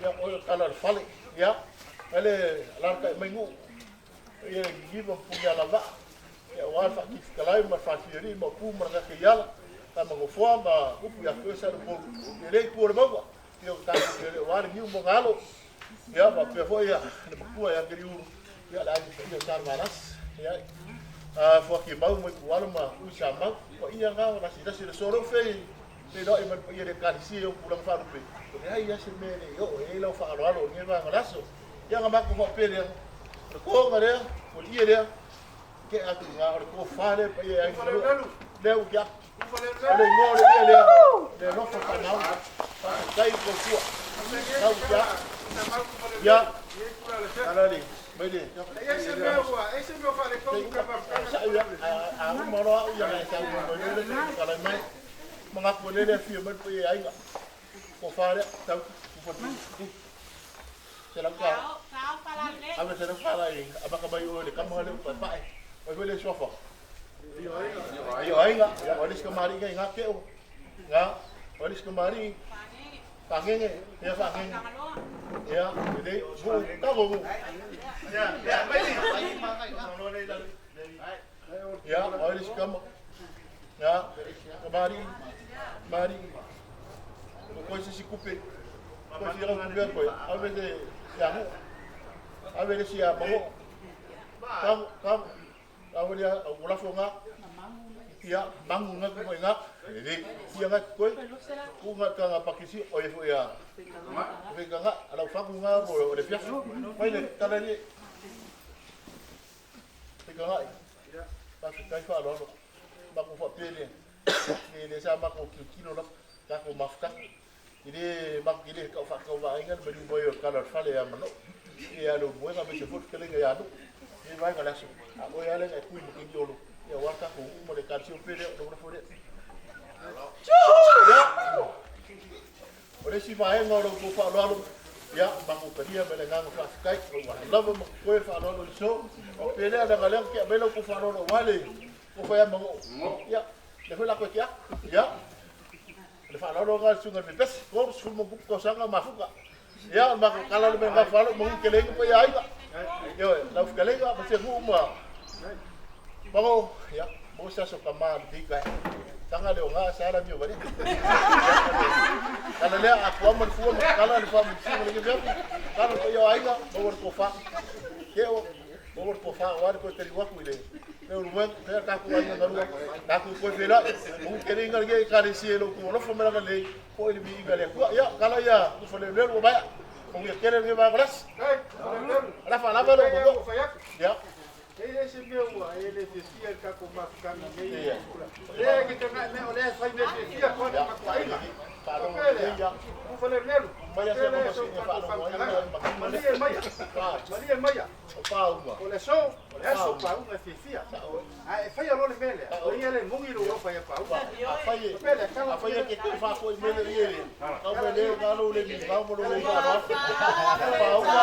ya o kala fale ya ele la ka mengu ye giva punya lava ya wa fa ki kalai ma fa turi ma pu merga ke yala ta ma go fo ma upi ya ko sa ru le ko ru ma yo ta le wa ni mo ngalo ya pa pe foi ya le pu ya gri uru ya la ni ta maras ya fo ki mau mo ku ala ma u sa ma ko ia nga na si soro fe te do i man ia de kalisi o pulang fa rupe ko ai ya se me yo e lo fa alo ni va ngalaso ya nga ma ko pe le ko ngare ko ia de ke a tu nga ko fa le pa ia ai le u ya le mo le ia le no fa pa na fa dai ko ku ya ala ni Bede. Ese meu falei como que vai ficar. Aku mau yang saya mau kalau mai mengaku dia firman pu ai enggak. Ko fare tahu ku Selangka. Apa sedang fala ini? Apa kabayu le kamu ada apa? Oi boleh sofa. Yo ai enggak. Ya olis kemari enggak ke. Enggak. Olis kemari. Pangenge, ya pangenge. Ya, jadi bu tahu bu. Ya, baik. Ya, olis kamu. Ya, kemari. Mari. Kau sisi kupe. Kau sisi orang kupe kau. Apa tu? Yang. Apa tu siapa? Kamu dia ulah fonga. Ya, bangun ngak kau ngak. Jadi, dia ngak kau. Kau ngak kau pakisi. Oh ya. Tapi kau ngak. Ada ufak ngak. Boleh ada fias. Kau ni kalau ni. Tapi kau ngak. Tapi kau faham loh. Baku faham pilih. Ini saya baku kilo lah. Baku mafkah. Jadi mak gini kau faham kau baingan beri boyo kalau fale yang mana. Ia lu boyo kami sebut keling ya tu. Ini baik kalau langsung. Aku yang lain aku mungkin dulu. Ya warga aku mereka siapa dia orang boleh. Ya. Oleh si baik orang kau faham lalu. Ya, baku kerja belengang faskai. Allah kau faham lalu so. Pilih ada kalian kiak belok kau faham lalu wali. Kau faham mengu. Ya. Lepas aku kiak. Ya. Lepas lalu kan sungai bebas. Kau semua buku sangat masuk tak? Ya, mak kalau lebih enggak follow mungkin keleng apa ya enggak. Yo, lalu keleng apa masih rumah. Bango, ya, bosa suka mar dikai. Tanggal dia enggak salah juga ni. Kalau dia aku aman fuam, kalau dia fuam sih lagi berapa? Kalau yo enggak, bawa kofa. Yo, bawa kofa, war ko teri waktu ini. Pero luego, saya kaku aja ngaruh. Kaku kau bela, mungkin ingat lagi kali sih lo kau lo family lagi. Kau ini ingat lagi. Ya, kalau ya, tu family lo banyak. Mungkin kira ni banyak kelas. Apa lo? Ya. Ele se meu, ele descia cá com uma cana meia. Ele que tem na olha sai descia com uma coisa. Para dia. O falei nele. Maria se não se fala Maria Maia. Palma. Olha só, para uma descia. Ah, foi a lole mele. Ele mungi lo foi para. Afai que tu faz foi mele ele. Não mele galo le ni vamos lo le galo. Paulo.